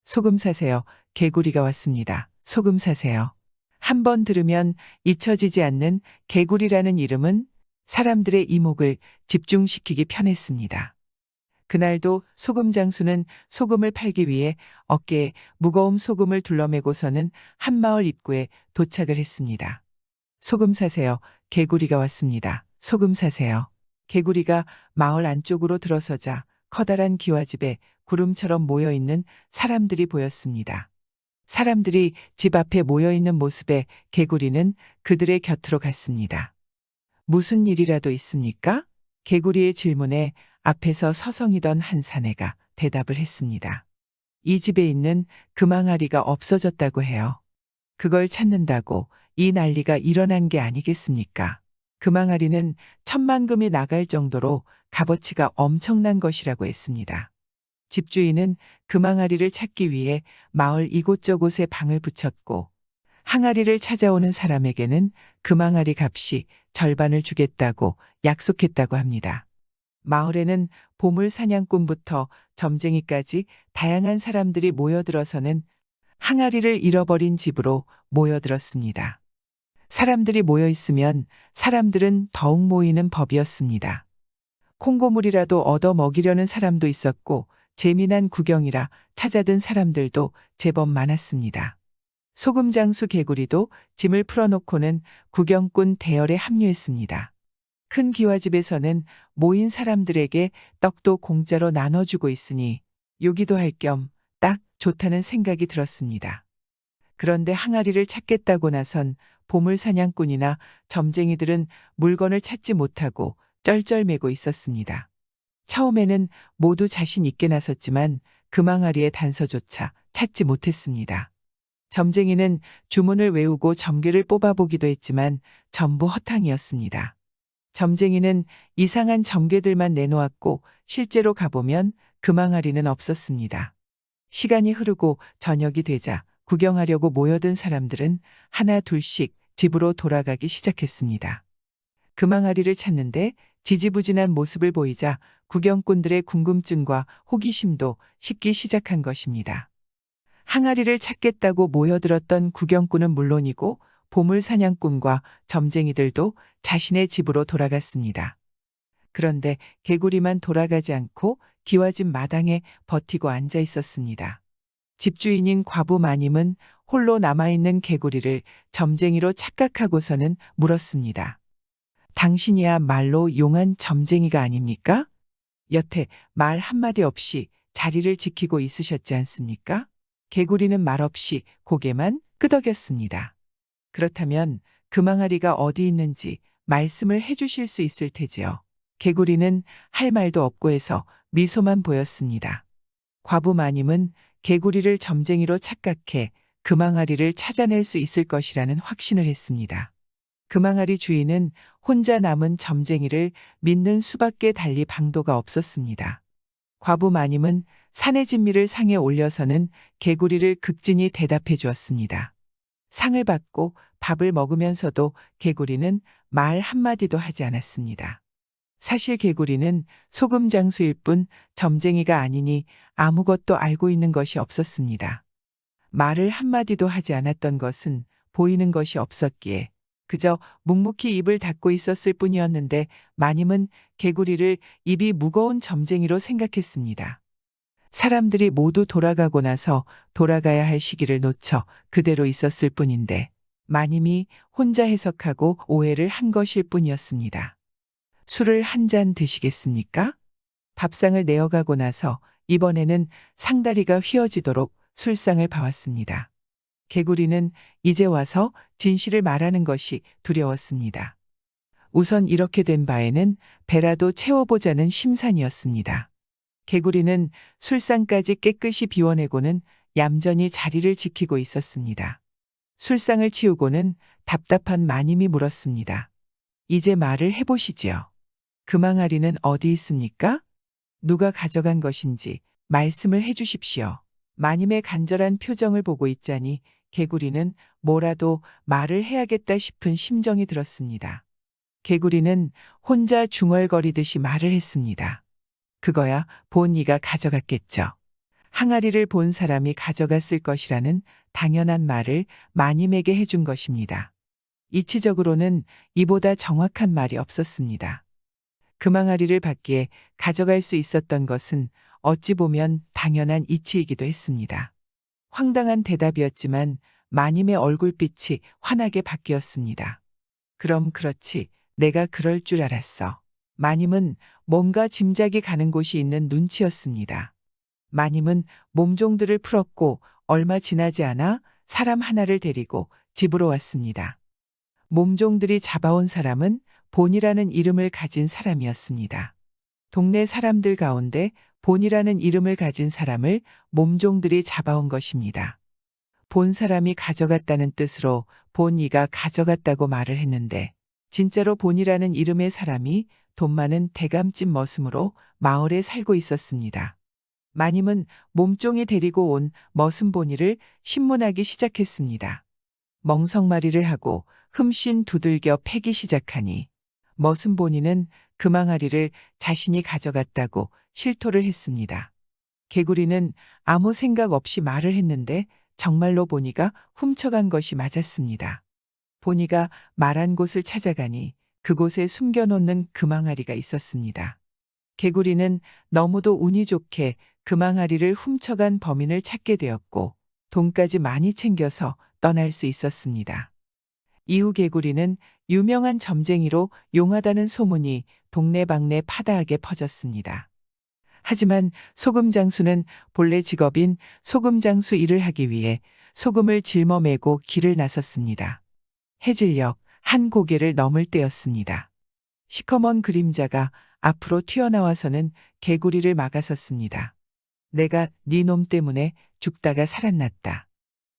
소금 사세요. 개구리가 왔습니다. 소금 사세요. 한 번 들으면 잊혀지지 않는 개구리라는 이름은 사람들의 이목을 집중시키기 편했습니다. 그날도 소금장수는 소금을 팔기 위해 어깨에 무거운 소금을 둘러매고서는 한마을 입구에 도착을 했습니다. 소금 사세요. 개구리가 왔습니다. 소금 사세요. 개구리가 마을 안쪽으로 들어서자 커다란 기와집에 구름처럼 모여있는 사람들이 보였습니다. 사람들이 집 앞에 모여있는 모습에 개구리는 그들의 곁으로 갔습니다. 무슨 일이라도 있습니까? 개구리의 질문에 앞에서 서성이던 한 사내가 대답을 했습니다. 이 집에 있는 금항아리가 없어졌다고 해요. 그걸 찾는다고 이 난리가 일어난 게 아니겠습니까? 금항아리는 10,000금이 나갈 정도로 값어치가 엄청난 것이라고 했습니다. 집주인은 금항아리를 찾기 위해 마을 이곳저곳에 방을 붙였고 항아리를 찾아오는 사람에게는 금항아리 값이 절반을 주겠다고 약속했다고 합니다. 마을에는 보물 사냥꾼부터 점쟁이까지 다양한 사람들이 모여들어서는 항아리를 잃어버린 집으로 모여들었습니다. 사람들이 모여 있으면 사람들은 더욱 모이는 법이었습니다. 콩고물이라도 얻어 먹이려는 사람도 있었고 재미난 구경이라 찾아든 사람들도 제법 많았습니다. 소금장수 개구리도 짐을 풀어놓고는 구경꾼 대열에 합류했습니다. 큰 기와집에서는 모인 사람들에게 떡도 공짜로 나눠주고 있으니 요기도 할 겸 딱 좋다는 생각이 들었습니다. 그런데 항아리를 찾겠다고 나선 보물 사냥꾼이나 점쟁이들은 물건을 찾지 못하고 쩔쩔매고 있었습니다. 처음에는 모두 자신 있게 나섰지만 금항아리의 단서조차 찾지 못했습니다. 점쟁이는 주문을 외우고 점괘를 뽑아보기도 했지만 전부 허탕이었습니다. 점쟁이는 이상한 점괘들만 내놓았고 실제로 가보면 금항아리는 없었습니다. 시간이 흐르고 저녁이 되자 구경하려고 모여든 사람들은 하나 둘씩 집으로 돌아가기 시작했습니다. 금항아리를 찾는데 지지부진한 모습을 보이자 구경꾼들의 궁금증과 호기심도 식기 시작한 것입니다. 항아리를 찾겠다고 모여들었던 구경꾼은 물론이고 보물 사냥꾼과 점쟁이들도 자신의 집으로 돌아갔습니다. 그런데 개구리만 돌아가지 않고 기와집 마당에 버티고 앉아 있었습니다. 집주인인 과부 마님은 홀로 남아있는 개구리를 점쟁이로 착각하고서는 물었습니다. 당신이야 말로 용한 점쟁이가 아닙니까? 여태 말 한마디 없이 자리를 지키고 있으셨지 않습니까? 개구리는 말없이 고개만 끄덕였습니다. 그렇다면 금항아리가 어디 있는지 말씀을 해주실 수 있을 테지요. 개구리는 할 말도 없고 해서 미소만 보였습니다. 과부 마님은 개구리를 점쟁이로 착각해 금항아리를 찾아낼 수 있을 것이라는 확신을 했습니다. 금항아리 주인은 혼자 남은 점쟁이를 믿는 수밖에 달리 방도가 없었습니다. 과부 마님은 산의 진미를 상에 올려서는 개구리를 극진히 대답해 주었습니다. 상을 받고 밥을 먹으면서도 개구리는 말 한마디도 하지 않았습니다. 사실 개구리는 소금 장수일 뿐 점쟁이가 아니니 아무것도 알고 있는 것이 없었습니다. 말을 한마디도 하지 않았던 것은 보이는 것이 없었기에 그저 묵묵히 입을 닫고 있었을 뿐이었는데 마님은 개구리를 입이 무거운 점쟁이로 생각했습니다. 사람들이 모두 돌아가고 나서 돌아가야 할 시기를 놓쳐 그대로 있었을 뿐인데 마님이 혼자 해석하고 오해를 한 것일 뿐이었습니다. 술을 한 잔 드시겠습니까? 밥상을 내어가고 나서 이번에는 상다리가 휘어지도록 술상을 봐왔습니다. 개구리는 이제 와서 진실을 말하는 것이 두려웠습니다. 우선 이렇게 된 바에는 배라도 채워보자는 심산이었습니다. 개구리는 술상까지 깨끗이 비워내고는 얌전히 자리를 지키고 있었습니다. 술상을 치우고는 답답한 마님이 물었습니다. 이제 말을 해보시지요. 금항아리는 어디 있습니까? 누가 가져간 것인지 말씀을 해주십시오. 마님의 간절한 표정을 보고 있자니 개구리는 뭐라도 말을 해야겠다 싶은 심정이 들었습니다. 개구리는 혼자 중얼거리듯이 말을 했습니다. 그거야 본이가 가져갔겠죠. 항아리를 본 사람이 가져갔을 것이라는 당연한 말을 마님에게 해준 것입니다. 이치적으로는 이보다 정확한 말이 없었습니다. 금항아리를 받기에 가져갈 수 있었던 것은 어찌 보면 당연한 이치이기도 했습니다. 황당한 대답이었지만 마님의 얼굴빛이 환하게 바뀌었습니다. 그럼 그렇지, 내가 그럴 줄 알았어. 마님은 뭔가 짐작이 가는 곳이 있는 눈치였습니다. 마님은 몸종들을 풀었고 얼마 지나지 않아 사람 하나를 데리고 집으로 왔습니다. 몸종들이 잡아온 사람은 본이라는 이름을 가진 사람이었습니다. 동네 사람들 가운데 본이라는 이름을 가진 사람을 몸종들이 잡아온 것입니다. 본 사람이 가져갔다는 뜻으로 본이가 가져갔다고 말을 했는데 진짜로 본이라는 이름의 사람이 돈 많은 대감집 머슴으로 마을에 살고 있었습니다. 마님은 몸종이 데리고 온 머슴 본이를 신문하기 시작했습니다. 멍석마리를 하고 흠씬 두들겨 패기 시작하니 머슴 본이는 금항아리를 자신이 가져갔다고 실토를 했습니다. 개구리는 아무 생각 없이 말을 했는데 정말로 본이가 훔쳐간 것이 맞았습니다. 본이가 말한 곳을 찾아가니 그곳에 숨겨놓는 금항아리가 있었습니다. 개구리는 너무도 운이 좋게 금항아리를 훔쳐간 범인을 찾게 되었고 돈까지 많이 챙겨서 떠날 수 있었습니다. 이후 개구리는 유명한 점쟁이로 용하다는 소문이 동네방네 파다하게 퍼졌습니다. 하지만 소금장수는 본래 직업인 소금장수 일을 하기 위해 소금을 짊어매고 길을 나섰습니다. 해질녘 한 고개를 넘을 때였습니다. 시커먼 그림자가 앞으로 튀어나와서는 개구리를 막아섰습니다. 내가 네 놈 때문에 죽다가 살아났다.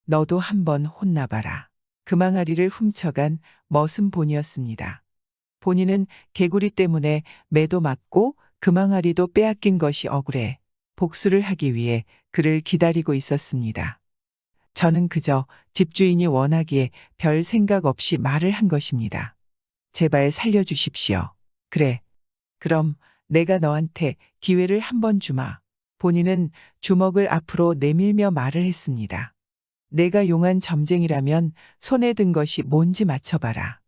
너도 한번 혼나봐라. 금항아리를 훔쳐간 머슴 본이었습니다. 본인은 개구리 때문에 매도 맞고 금항아리도 빼앗긴 것이 억울해 복수를 하기 위해 그를 기다리고 있었습니다. 저는 그저 집주인이 원하기에 별 생각 없이 말을 한 것입니다. 제발 살려주십시오. 그래. 그럼 내가 너한테 기회를 한번 주마. 본인은 주먹을 앞으로 내밀며 말을 했습니다. 내가 용한 점쟁이라면 손에 든 것이 뭔지 맞춰봐라.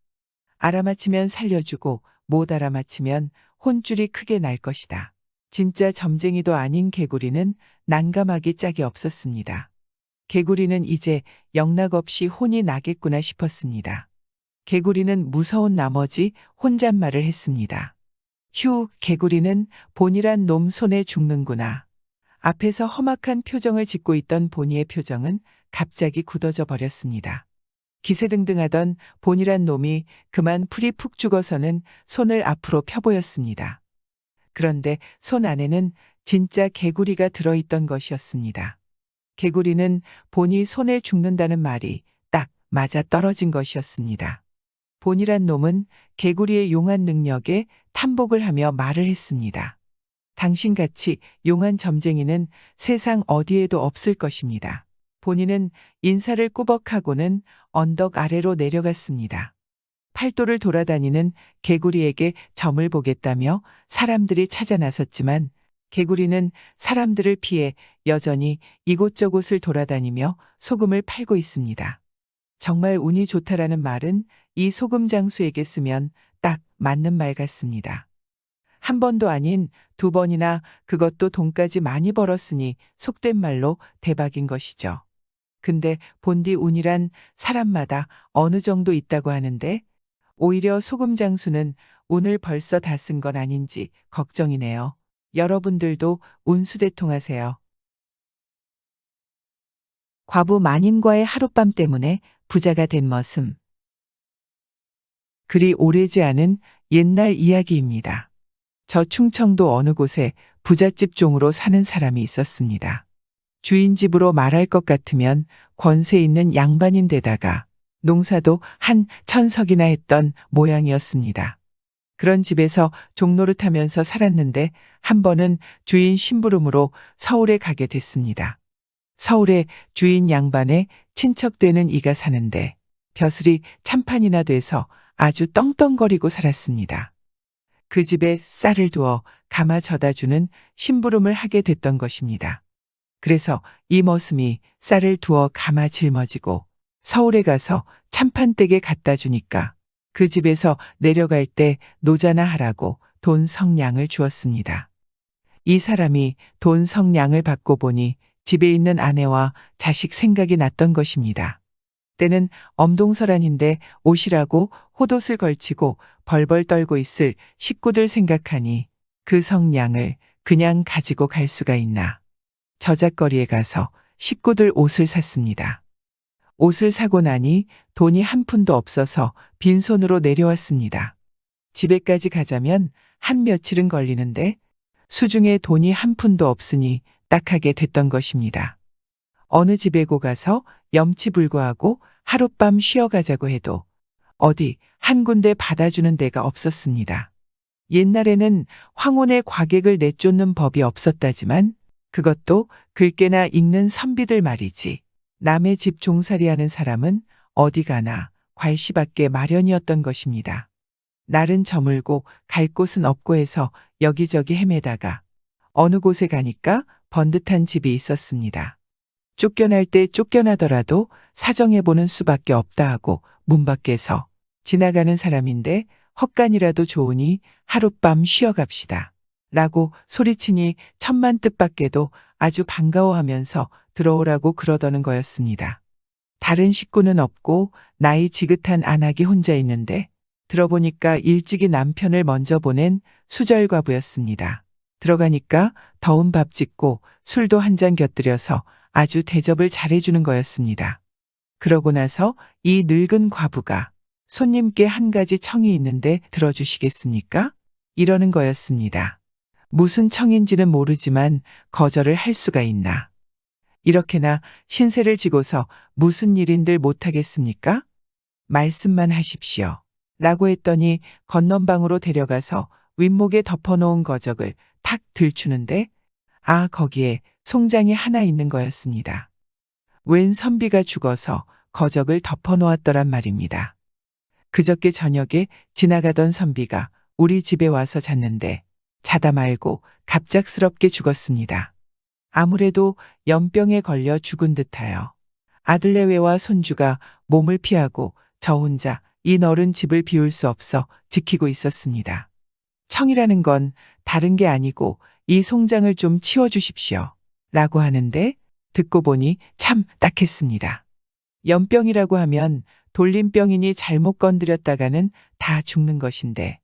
알아맞히면 살려주고 못 알아맞히면 혼줄이 크게 날 것이다. 진짜 점쟁이도 아닌 개구리는 난감하기 짝이 없었습니다. 개구리는 이제 영락없이 혼이 나겠구나 싶었습니다. 개구리는 무서운 나머지 혼잣말을 했습니다. 휴, 개구리는 본이란 놈 손에 죽는구나. 앞에서 험악한 표정을 짓고 있던 본이의 표정은 갑자기 굳어져 버렸습니다. 기세등등하던 본이란 놈이 그만 풀이 푹 죽어서는 손을 앞으로 펴보였습니다. 그런데 손 안에는 진짜 개구리가 들어있던 것이었습니다. 개구리는 본이 손에 죽는다는 말이 딱 맞아 떨어진 것이었습니다. 본이란 놈은 개구리의 용한 능력에 탐복을 하며 말을 했습니다. 당신같이 용한 점쟁이는 세상 어디에도 없을 것입니다. 본인은 인사를 꾸벅하고는 언덕 아래로 내려갔습니다. 팔도를 돌아다니는 개구리에게 점을 보겠다며 사람들이 찾아 나섰지만 개구리는 사람들을 피해 여전히 이곳저곳을 돌아다니며 소금을 팔고 있습니다. 정말 운이 좋다라는 말은 이 소금 장수에게 쓰면 딱 맞는 말 같습니다. 한 번도 아닌 두 번이나 그것도 돈까지 많이 벌었으니 속된 말로 대박인 것이죠. 근데 본디 운이란 사람마다 어느 정도 있다고 하는데 오히려 소금 장수는 운을 벌써 다 쓴 건 아닌지 걱정이네요. 여러분들도 운수대통하세요. 과부 만인과의 하룻밤 때문에 부자가 된 머슴. 그리 오래지 않은 옛날 이야기입니다. 저 충청도 어느 곳에 부잣집 종으로 사는 사람이 있었습니다. 주인 집으로 말할 것 같으면 권세 있는 양반인데다가 농사도 한 1000석이나 했던 모양이었습니다. 그런 집에서 종노릇하면서 살았는데 한 번은 주인 심부름으로 서울에 가게 됐습니다. 서울에 주인 양반의 친척되는 이가 사는데 벼슬이 참판이나 돼서 아주 떵떵거리고 살았습니다. 그 집에 쌀을 두어 감아 져다 주는 심부름을 하게 됐던 것입니다. 그래서 이 머슴이 쌀을 두어 감아 짊어지고 서울에 가서 참판댁에 갖다 주니까 그 집에서 내려갈 때 노자나 하라고 돈 성냥을 주었습니다. 이 사람이 돈 성냥을 받고 보니 집에 있는 아내와 자식 생각이 났던 것입니다. 때는 엄동설한인데 옷이라고 호옷을 걸치고 벌벌 떨고 있을 식구들 생각하니 그 성냥을 그냥 가지고 갈 수가 있나. 저작거리에 가서 식구들 옷을 샀습니다. 옷을 사고 나니 돈이 한 푼도 없어서 빈손으로 내려왔습니다. 집에까지 가자면 한 며칠은 걸리는데 수중에 돈이 한 푼도 없으니 딱하게 됐던 것입니다. 어느 집에고 가서 염치불구하고 하룻밤 쉬어가자고 해도 어디 한 군데 받아주는 데가 없었습니다. 옛날에는 황혼의 과객을 내쫓는 법이 없었다지만 그것도 글깨나 읽는 선비들 말이지. 남의 집 종살이하는 사람은 어디 가나 괄시밖에 마련이었던 것입니다. 날은 저물고 갈 곳은 없고 해서 여기저기 헤매다가 어느 곳에 가니까 번듯한 집이 있었습니다. 쫓겨날 때 쫓겨나더라도 사정해보는 수밖에 없다 하고 문 밖에서 지나가는 사람인데 헛간이라도 좋으니 하룻밤 쉬어갑시다. 라고 소리치니 천만 뜻밖에도 아주 반가워하면서 들어오라고 그러더는 거였습니다. 다른 식구는 없고 나이 지긋한 안악이 혼자 있는데 들어보니까 일찍이 남편을 먼저 보낸 수절과부였습니다. 들어가니까 더운 밥 짓고 술도 한 잔 곁들여서 아주 대접을 잘해주는 거였습니다. 그러고 나서 이 늙은 과부가 손님께 한 가지 청이 있는데 들어주시겠습니까? 이러는 거였습니다. 무슨 청인지는 모르지만 거절을 할 수가 있나. 이렇게나 신세를 지고서 무슨 일인들 못하겠습니까? 말씀만 하십시오. 라고 했더니 건넌방으로 데려가서 윗목에 덮어놓은 거적을 탁 들추는데 거기에 송장이 하나 있는 거였습니다. 웬 선비가 죽어서 거적을 덮어놓았더란 말입니다. 그저께 저녁에 지나가던 선비가 우리 집에 와서 잤는데 자다 말고 갑작스럽게 죽었습니다. 아무래도 연병에 걸려 죽은 듯하여 아들내외와 손주가 몸을 피하고 저 혼자 이 넓은 집을 비울 수 없어 지키고 있었습니다. 청이라는 건 다른 게 아니고 이 송장을 좀 치워주십시오. 라고 하는데 듣고 보니 참 딱했습니다. 연병이라고 하면 돌림병이니 잘못 건드렸다가는 다 죽는 것인데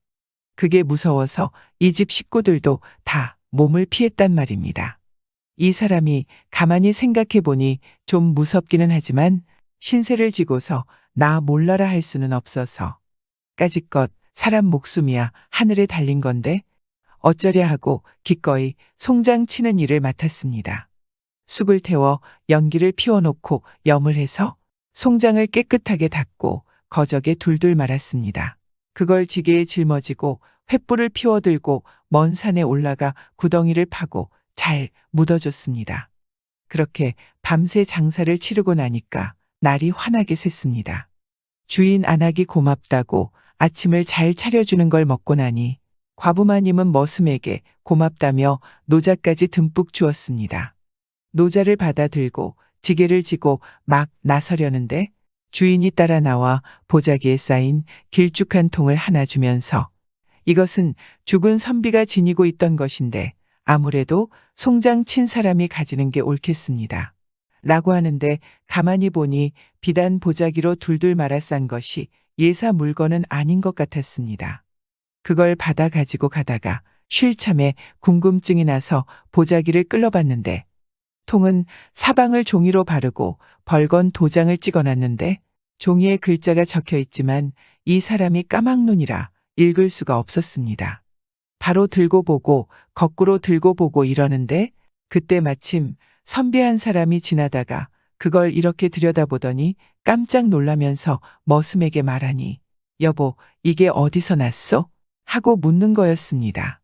그게 무서워서 이 집 식구들도 다 몸을 피했단 말입니다. 이 사람이 가만히 생각해 보니 좀 무섭기는 하지만 신세를 지고서 나 몰라라 할 수는 없어서 까짓것 사람 목숨이야 하늘에 달린 건데 어쩌랴 하고 기꺼이 송장 치는 일을 맡았습니다. 쑥을 태워 연기를 피워놓고 염을 해서 송장을 깨끗하게 닦고 거적에 둘둘 말았습니다. 그걸 지게에 짊어지고 횃불을 피워들고 먼 산에 올라가 구덩이를 파고 잘 묻어줬습니다. 그렇게 밤새 장사를 치르고 나니까 날이 환하게 샜습니다. 주인 안하기 고맙다고 아침을 잘 차려주는 걸 먹고 나니 과부마님은 머슴에게 고맙다며 노자까지 듬뿍 주었습니다. 노자를 받아 들고 지게를 지고 막 나서려는데 주인이 따라 나와 보자기에 쌓인 길쭉한 통을 하나 주면서 이것은 죽은 선비가 지니고 있던 것인데 아무래도 송장 친 사람이 가지는 게 옳겠습니다. 라고 하는데 가만히 보니 비단 보자기로 둘둘 말아 싼 것이 예사 물건은 아닌 것 같았습니다. 그걸 받아 가지고 가다가 쉴 참에 궁금증이 나서 보자기를 끌어봤는데 통은 사방을 종이로 바르고 벌건 도장을 찍어놨는데 종이에 글자가 적혀 있지만 이 사람이 까막눈이라 읽을 수가 없었습니다. 바로 들고 보고 거꾸로 들고 보고 이러는데 그때 마침 선비 한 사람이 지나다가 그걸 이렇게 들여다보더니 깜짝 놀라면서 머슴에게 말하니 여보 이게 어디서 났소? 하고 묻는 거였습니다.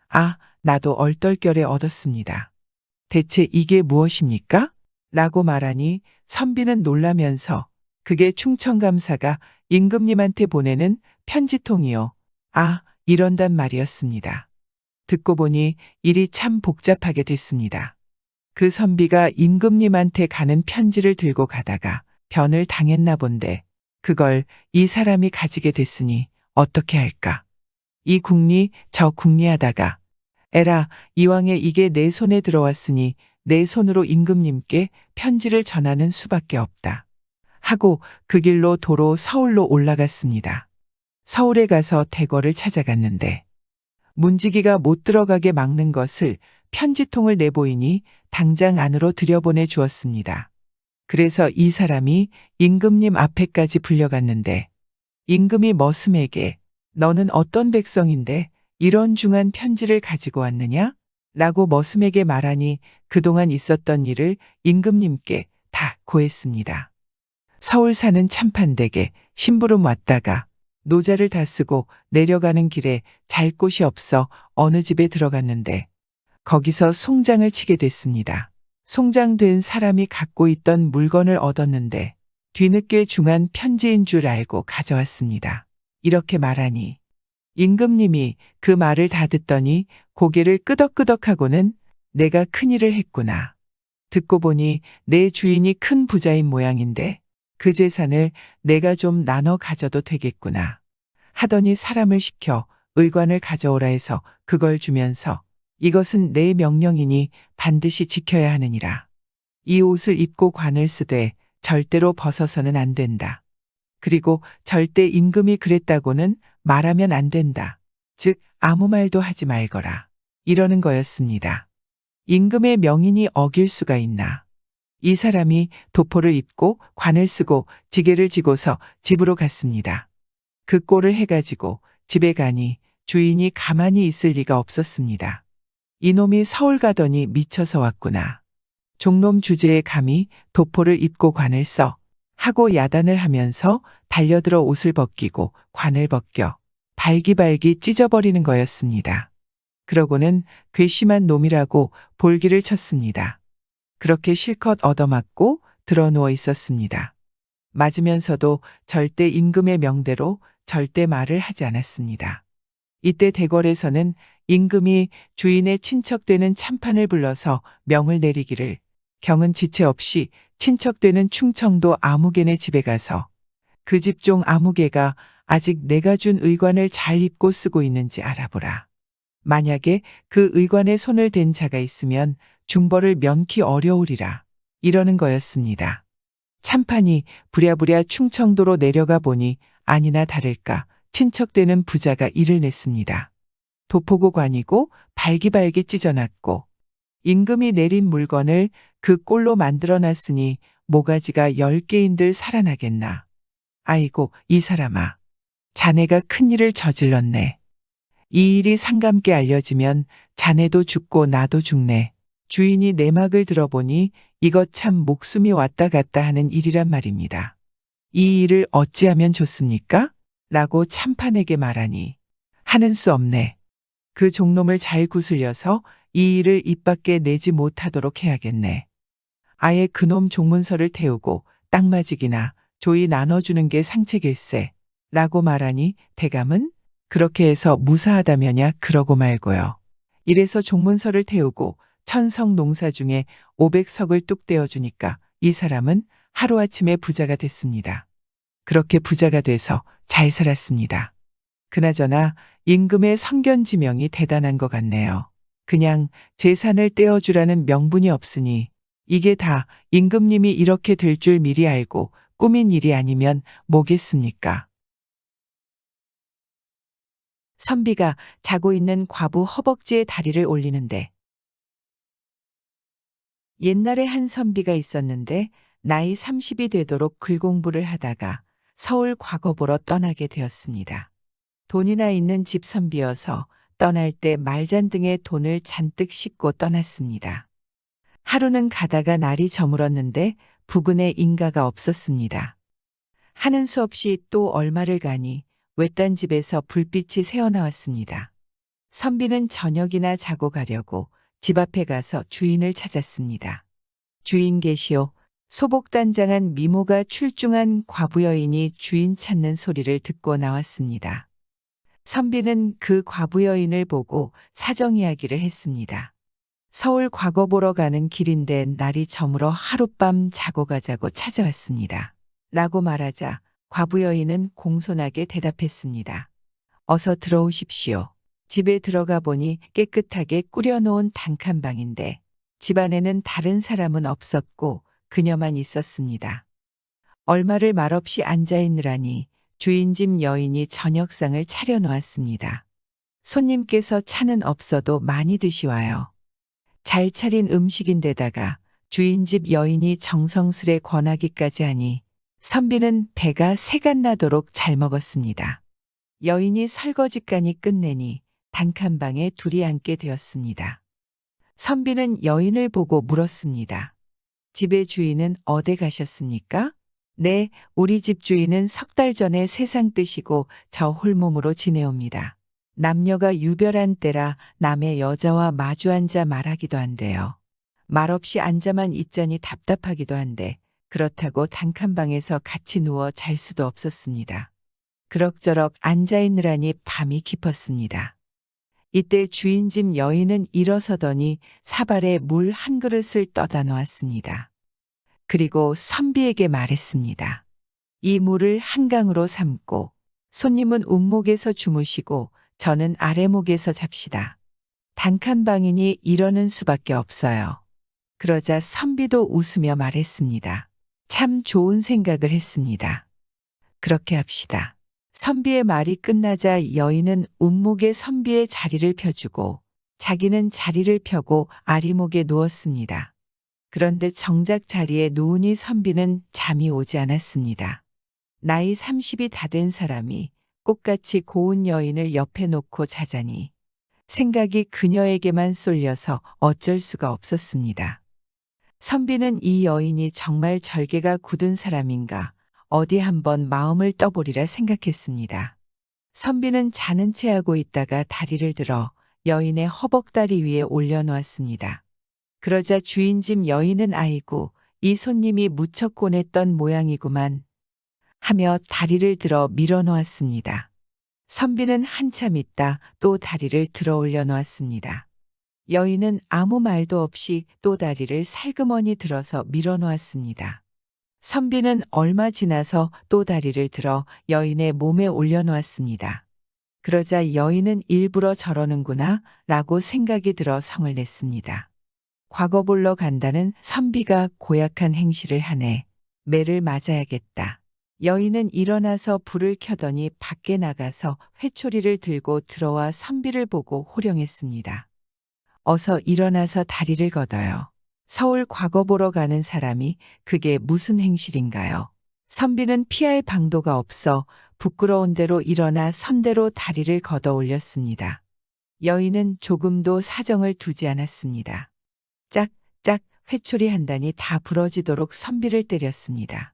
아, 나도 얼떨결에 얻었습니다. 대체 이게 무엇입니까? 라고 말하니 선비는 놀라면서 그게 충청감사가 임금님한테 보내는 편지통이요. 아, 이런단 말이었습니다. 듣고 보니 일이 참 복잡하게 됐습니다. 그 선비가 임금님한테 가는 편지를 들고 가다가 변을 당했나 본데 그걸 이 사람이 가지게 됐으니 어떻게 할까? 이 궁리 저 궁리하다가 에라 이왕에 이게 내 손에 들어왔으니 내 손으로 임금님께 편지를 전하는 수밖에 없다. 하고 그 길로 도로 서울로 올라갔습니다. 서울에 가서 대궐을 찾아갔는데 문지기가 못 들어가게 막는 것을 편지통을 내보이니 당장 안으로 들여보내 주었습니다. 그래서 이 사람이 임금님 앞에까지 불려갔는데 임금이 머슴에게 너는 어떤 백성인데 이런 중한 편지를 가지고 왔느냐? 라고 머슴에게 말하니 그동안 있었던 일을 임금님께 다 고했습니다. 서울 사는 참판댁에 심부름 왔다가 노자를 다 쓰고 내려가는 길에 잘 곳이 없어 어느 집에 들어갔는데 거기서 송장을 치게 됐습니다. 송장된 사람이 갖고 있던 물건을 얻었는데 뒤늦게 중한 편지인 줄 알고 가져왔습니다. 이렇게 말하니 임금님이 그 말을 다 듣더니 고개를 끄덕끄덕하고는 내가 큰일을 했구나. 듣고 보니 내 주인이 큰 부자인 모양인데 그 재산을 내가 좀 나눠 가져도 되겠구나. 하더니 사람을 시켜 의관을 가져오라 해서 그걸 주면서 이것은 내 명령이니 반드시 지켜야 하느니라. 이 옷을 입고 관을 쓰되 절대로 벗어서는 안 된다. 그리고 절대 임금이 그랬다고는 말하면 안 된다. 즉 아무 말도 하지 말거라. 이러는 거였습니다. 임금의 명인이 어길 수가 있나. 이 사람이 도포를 입고 관을 쓰고 지게를 지고서 집으로 갔습니다. 그 꼴을 해가지고 집에 가니 주인이 가만히 있을 리가 없었습니다. 이놈이 서울 가더니 미쳐서 왔구나. 종놈 주제에 감히 도포를 입고 관을 써 하고 야단을 하면서 달려들어 옷을 벗기고 관을 벗겨 발기발기 찢어버리는 거였습니다. 그러고는 괘씸한 놈이라고 볼기를 쳤습니다. 그렇게 실컷 얻어맞고 드러 누워 있었습니다. 맞으면서도 절대 임금의 명대로 절대 말을 하지 않았습니다. 이때 대궐에서는 임금이 주인의 친척되는 참판을 불러서 명을 내리기를 경은 지체 없이 친척되는 충청도 아무개네 집에 가서 그 집종 아무개가 아직 내가 준 의관을 잘 입고 쓰고 있는지 알아보라. 만약에 그 의관에 손을 댄 자가 있으면 중벌을 면키 어려우리라. 이러는 거였습니다. 참판이 부랴부랴 충청도로 내려가 보니 아니나 다를까 친척되는 부자가 일을 냈습니다. 도포고 관이고 발기발기 찢어놨고 임금이 내린 물건을 그 꼴로 만들어놨으니 모가지가 10개인들 살아나겠나. 아이고 이 사람아. 자네가 큰일을 저질렀네. 이 일이 상감께 알려지면 자네도 죽고 나도 죽네. 주인이 내막을 들어보니 이것 참 목숨이 왔다 갔다 하는 일이란 말입니다. 이 일을 어찌하면 좋습니까? 라고 참판에게 말하니 하는 수 없네. 그 종놈을 잘 구슬려서 이 일을 입 밖에 내지 못하도록 해야겠네. 아예 그놈 종문서를 태우고 땅마직이나 조이 나눠주는 게 상책일세. 라고 말하니 대감은 그렇게 해서 무사하다며냐 그러고 말고요. 이래서 종문서를 태우고 천석 농사 중에 500석을 뚝 떼어주니까 이 사람은 하루아침에 부자가 됐습니다. 그렇게 부자가 돼서 잘 살았습니다. 그나저나 임금의 성견지명이 대단한 것 같네요. 그냥 재산을 떼어주라는 명분이 없으니 이게 다 임금님이 이렇게 될 줄 미리 알고 꾸민 일이 아니면 뭐겠습니까? 선비가 자고 있는 과부 허벅지에 다리를 올리는데 옛날에 한 선비가 있었는데 나이 30이 되도록 글 공부를 하다가 서울 과거보러 떠나게 되었습니다. 돈이나 있는 집 선비여서 떠날 때 말잔등에 돈을 잔뜩 싣고 떠났습니다. 하루는 가다가 날이 저물었는데 부근에 인가가 없었습니다. 하는 수 없이 또 얼마를 가니 외딴 집에서 불빛이 새어나왔습니다. 선비는 저녁이나 자고 가려고 집 앞에 가서 주인을 찾았습니다. 주인 계시오. 소복단장한 미모가 출중한 과부 여인이 주인 찾는 소리를 듣고 나왔습니다. 선비는 그 과부 여인을 보고 사정 이야기를 했습니다. 서울 과거 보러 가는 길인데 날이 저물어 하룻밤 자고 가자고 찾아왔습니다. 라고 말하자 과부 여인은 공손하게 대답했습니다. 어서 들어오십시오. 집에 들어가 보니 깨끗하게 꾸려놓은 단칸방인데 집안에는 다른 사람은 없었고 그녀만 있었습니다. 얼마를 말없이 앉아있느라니 주인집 여인이 저녁상을 차려놓았습니다. 손님께서 차는 없어도 많이 드시와요. 잘 차린 음식인데다가 주인집 여인이 정성스레 권하기까지 하니 선비는 배가 새간 나도록 잘 먹었습니다. 여인이 설거지까지 끝내니 단칸방에 둘이 앉게 되었습니다. 선비는 여인을 보고 물었습니다. 집의 주인은 어디 가셨습니까? 네, 우리 집 주인은 석 달 전에 세상 뜨시고 저 홀몸으로 지내옵니다. 남녀가 유별한 때라 남의 여자와 마주 앉아 말하기도 한데요. 말없이 앉아만 있자니 답답하기도 한데 그렇다고 단칸방에서 같이 누워 잘 수도 없었습니다. 그럭저럭 앉아있느라니 밤이 깊었습니다. 이때 주인집 여인은 일어서더니 사발에 물 한 그릇을 떠다 놓았습니다. 그리고 선비에게 말했습니다. 이 물을 한강으로 삼고 손님은 운목에서 주무시고 저는 아래목에서 잡시다. 단칸방이니 이러는 수밖에 없어요. 그러자 선비도 웃으며 말했습니다. 참 좋은 생각을 했습니다. 그렇게 합시다. 선비의 말이 끝나자 여인은 운목에 선비의 자리를 펴주고 자기는 자리를 펴고 아리목에 누웠습니다. 그런데 정작 자리에 누우니 선비는 잠이 오지 않았습니다. 나이 30이 다 된 사람이 꽃같이 고운 여인을 옆에 놓고 자자니 생각이 그녀에게만 쏠려서 어쩔 수가 없었습니다. 선비는 이 여인이 정말 절개가 굳은 사람인가 어디 한번 마음을 떠보리라 생각했습니다. 선비는 자는 채 하고 있다가 다리를 들어 여인의 허벅다리 위에 올려놓았습니다. 그러자 주인집 여인은 아이고 이 손님이 무척 고냈던 모양이구만 하며 다리를 들어 밀어 놓았습니다. 선비는 한참 있다 또 다리를 들어 올려 놓았습니다. 여인은 아무 말도 없이 또 다리를 살그머니 들어서 밀어 놓았습니다. 선비는 얼마 지나서 또 다리를 들어 여인의 몸에 올려 놓았습니다. 그러자 여인은 일부러 저러는구나 라고 생각이 들어 성을 냈습니다. 과거 보러 간다는 선비가 고약한 행실을 하네. 매를 맞아야겠다. 여인은 일어나서 불을 켜더니 밖에 나가서 회초리를 들고 들어와 선비를 보고 호령했습니다. 어서 일어나서 다리를 걷어요. 서울 과거 보러 가는 사람이 그게 무슨 행실인가요? 선비는 피할 방도가 없어 부끄러운 대로 일어나 선대로 다리를 걷어 올렸습니다. 여인은 조금도 사정을 두지 않았습니다. 짝짝 회초리 한 단이 다 부러지도록 선비를 때렸습니다.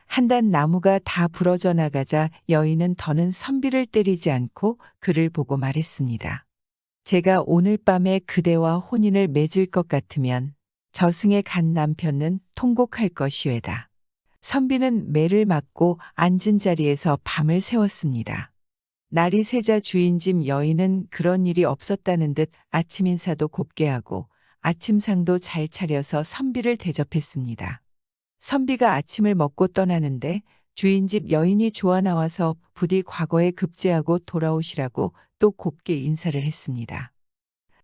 한 단 나무가 다 부러져 나가자 여인은 더는 선비를 때리지 않고 그를 보고 말했습니다. 제가 오늘 밤에 그대와 혼인을 맺을 것 같으면 저승에 간 남편은 통곡할 것이외다. 선비는 매를 맞고 앉은 자리에서 밤을 새웠습니다. 날이 새자 주인집 여인은 그런 일이 없었다는 듯 아침 인사도 곱게 하고 아침상도 잘 차려서 선비를 대접했습니다. 선비가 아침을 먹고 떠나는데 주인집 여인이 좋아 나와서 부디 과거에 급제하고 돌아오시라고 또 곱게 인사를 했습니다.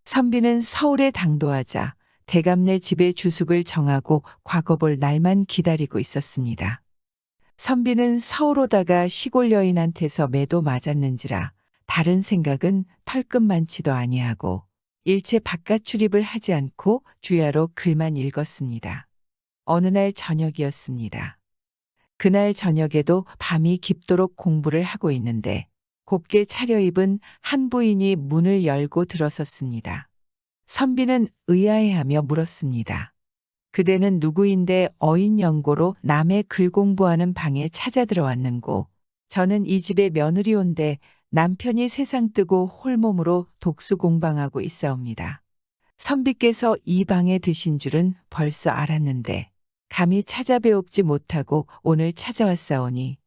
선비는 서울에 당도하자 대감네 집의 주숙을 정하고 과거 볼 날만 기다리고 있었습니다. 선비는 서울 오다가 시골 여인한테서 매도 맞았는지라 다른 생각은 털끝만치도 아니하고 일체 바깥 출입을 하지 않고 주야로 글만 읽었습니다. 어느 날 저녁이었습니다. 그날 저녁에도 밤이 깊도록 공부를 하고 있는데 곱게 차려입은 한 부인이 문을 열고 들어섰습니다. 선비는 의아해하며 물었습니다. 그대는 누구인데 어인 연고로 남의 글 공부하는 방에 찾아 들어왔는고. 저는 이 집에 며느리 온데 남편이 세상 뜨고 홀몸으로 독수 공방하고 있사옵니다. 선비께서 이 방에 드신 줄은 벌써 알았는데 감히 찾아뵈옵지 못하고 오늘 찾아왔사오니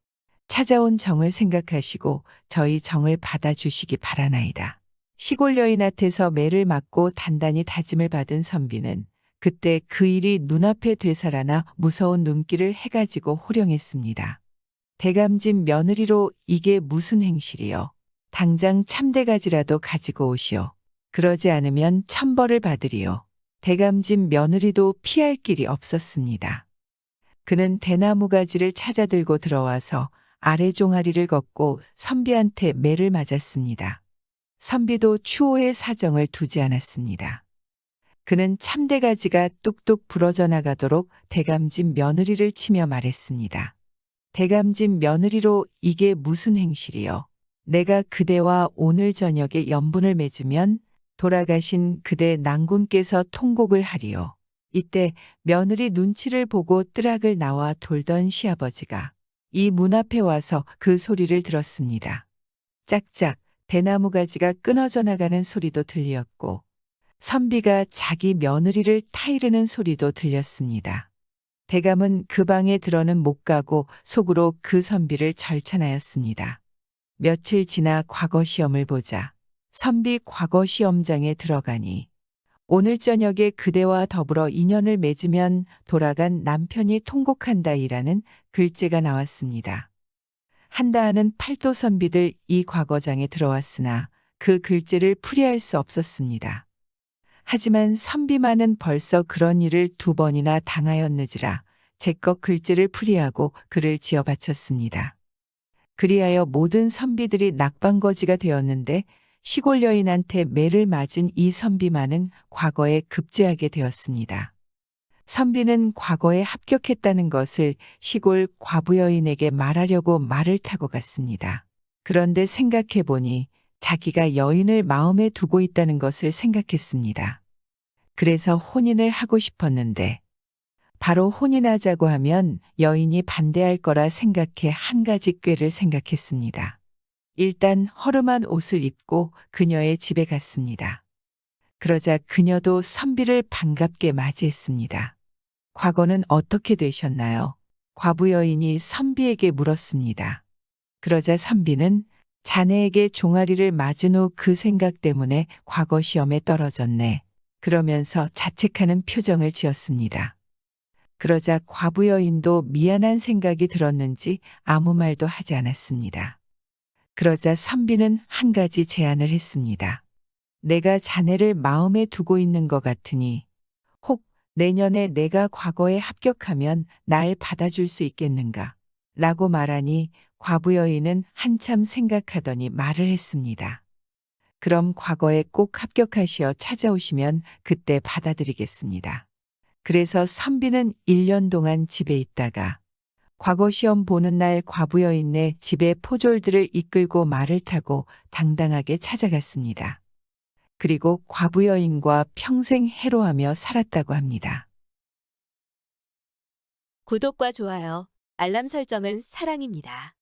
찾아온 정을 생각하시고 저희 정을 받아주시기 바라나이다. 시골 여인한테서 매를 맞고 단단히 다짐을 받은 선비는 그때 그 일이 눈앞에 되살아나 무서운 눈길을 해가지고 호령했습니다. 대감집 며느리로 이게 무슨 행실이요? 당장 참대가지라도 가지고 오시오. 그러지 않으면 천벌을 받으리요. 대감집 며느리도 피할 길이 없었습니다. 그는 대나무 가지를 찾아 들고 들어와서 아래 종아리를 걷고 선비한테 매를 맞았습니다. 선비도 추호의 사정을 두지 않았습니다. 그는 참대가지가 뚝뚝 부러져 나가도록 대감집 며느리를 치며 말했습니다. 대감집 며느리로 이게 무슨 행실이요? 내가 그대와 오늘 저녁에 연분을 맺으면 돌아가신 그대 낭군께서 통곡을 하리요. 이때 며느리 눈치를 보고 뜨락을 나와 돌던 시아버지가 이 문 앞에 와서 그 소리를 들었습니다. 짝짝 대나무 가지가 끊어져 나가는 소리도 들렸고 선비가 자기 며느리를 타이르는 소리도 들렸습니다. 대감은 그 방에 들어는 못 가고 속으로 그 선비를 절찬하였습니다. 며칠 지나 과거 시험을 보자 선비 과거 시험장에 들어가니 오늘 저녁에 그대와 더불어 인연을 맺으면 돌아간 남편이 통곡한다이라는 글재가 나왔습니다. 한다하는 팔도 선비들 이 과거장에 들어왔으나 그 글재를 풀이할 수 없었습니다. 하지만 선비만은 벌써 그런 일을 2번이나 당하였느지라 제껏 글재를 풀이하고 글을 지어 바쳤습니다. 그리하여 모든 선비들이 낙방거지가 되었는데 시골 여인한테 매를 맞은 이 선비만은 과거에 급제하게 되었습니다. 선비는 과거에 합격했다는 것을 시골 과부 여인에게 말하려고 말을 타고 갔습니다. 그런데 생각해 보니 자기가 여인을 마음에 두고 있다는 것을 생각했습니다. 그래서 혼인을 하고 싶었는데 바로 혼인하자고 하면 여인이 반대할 거라 생각해 한 가지 꾀를 생각했습니다. 일단 허름한 옷을 입고 그녀의 집에 갔습니다. 그러자 그녀도 선비를 반갑게 맞이했습니다. 과거는 어떻게 되셨나요? 과부 여인이 선비에게 물었습니다. 그러자 선비는 자네에게 종아리를 맞은 후 그 생각 때문에 과거 시험에 떨어졌네. 그러면서 자책하는 표정을 지었습니다. 그러자 과부 여인도 미안한 생각이 들었는지 아무 말도 하지 않았습니다. 그러자 선비는 한 가지 제안을 했습니다. 내가 자네를 마음에 두고 있는 것 같으니 혹 내년에 내가 과거에 합격하면 날 받아줄 수 있겠는가? 라고 말하니 과부 여인은 한참 생각하더니 말을 했습니다. 그럼 과거에 꼭 합격하시어 찾아오시면 그때 받아드리겠습니다. 그래서 선비는 1년 동안 집에 있다가 과거 시험 보는 날 과부 여인네 집에 포졸들을 이끌고 말을 타고 당당하게 찾아갔습니다. 그리고 과부 여인과 평생 해로하며 살았다고 합니다. 구독과 좋아요, 알람 설정은 사랑입니다.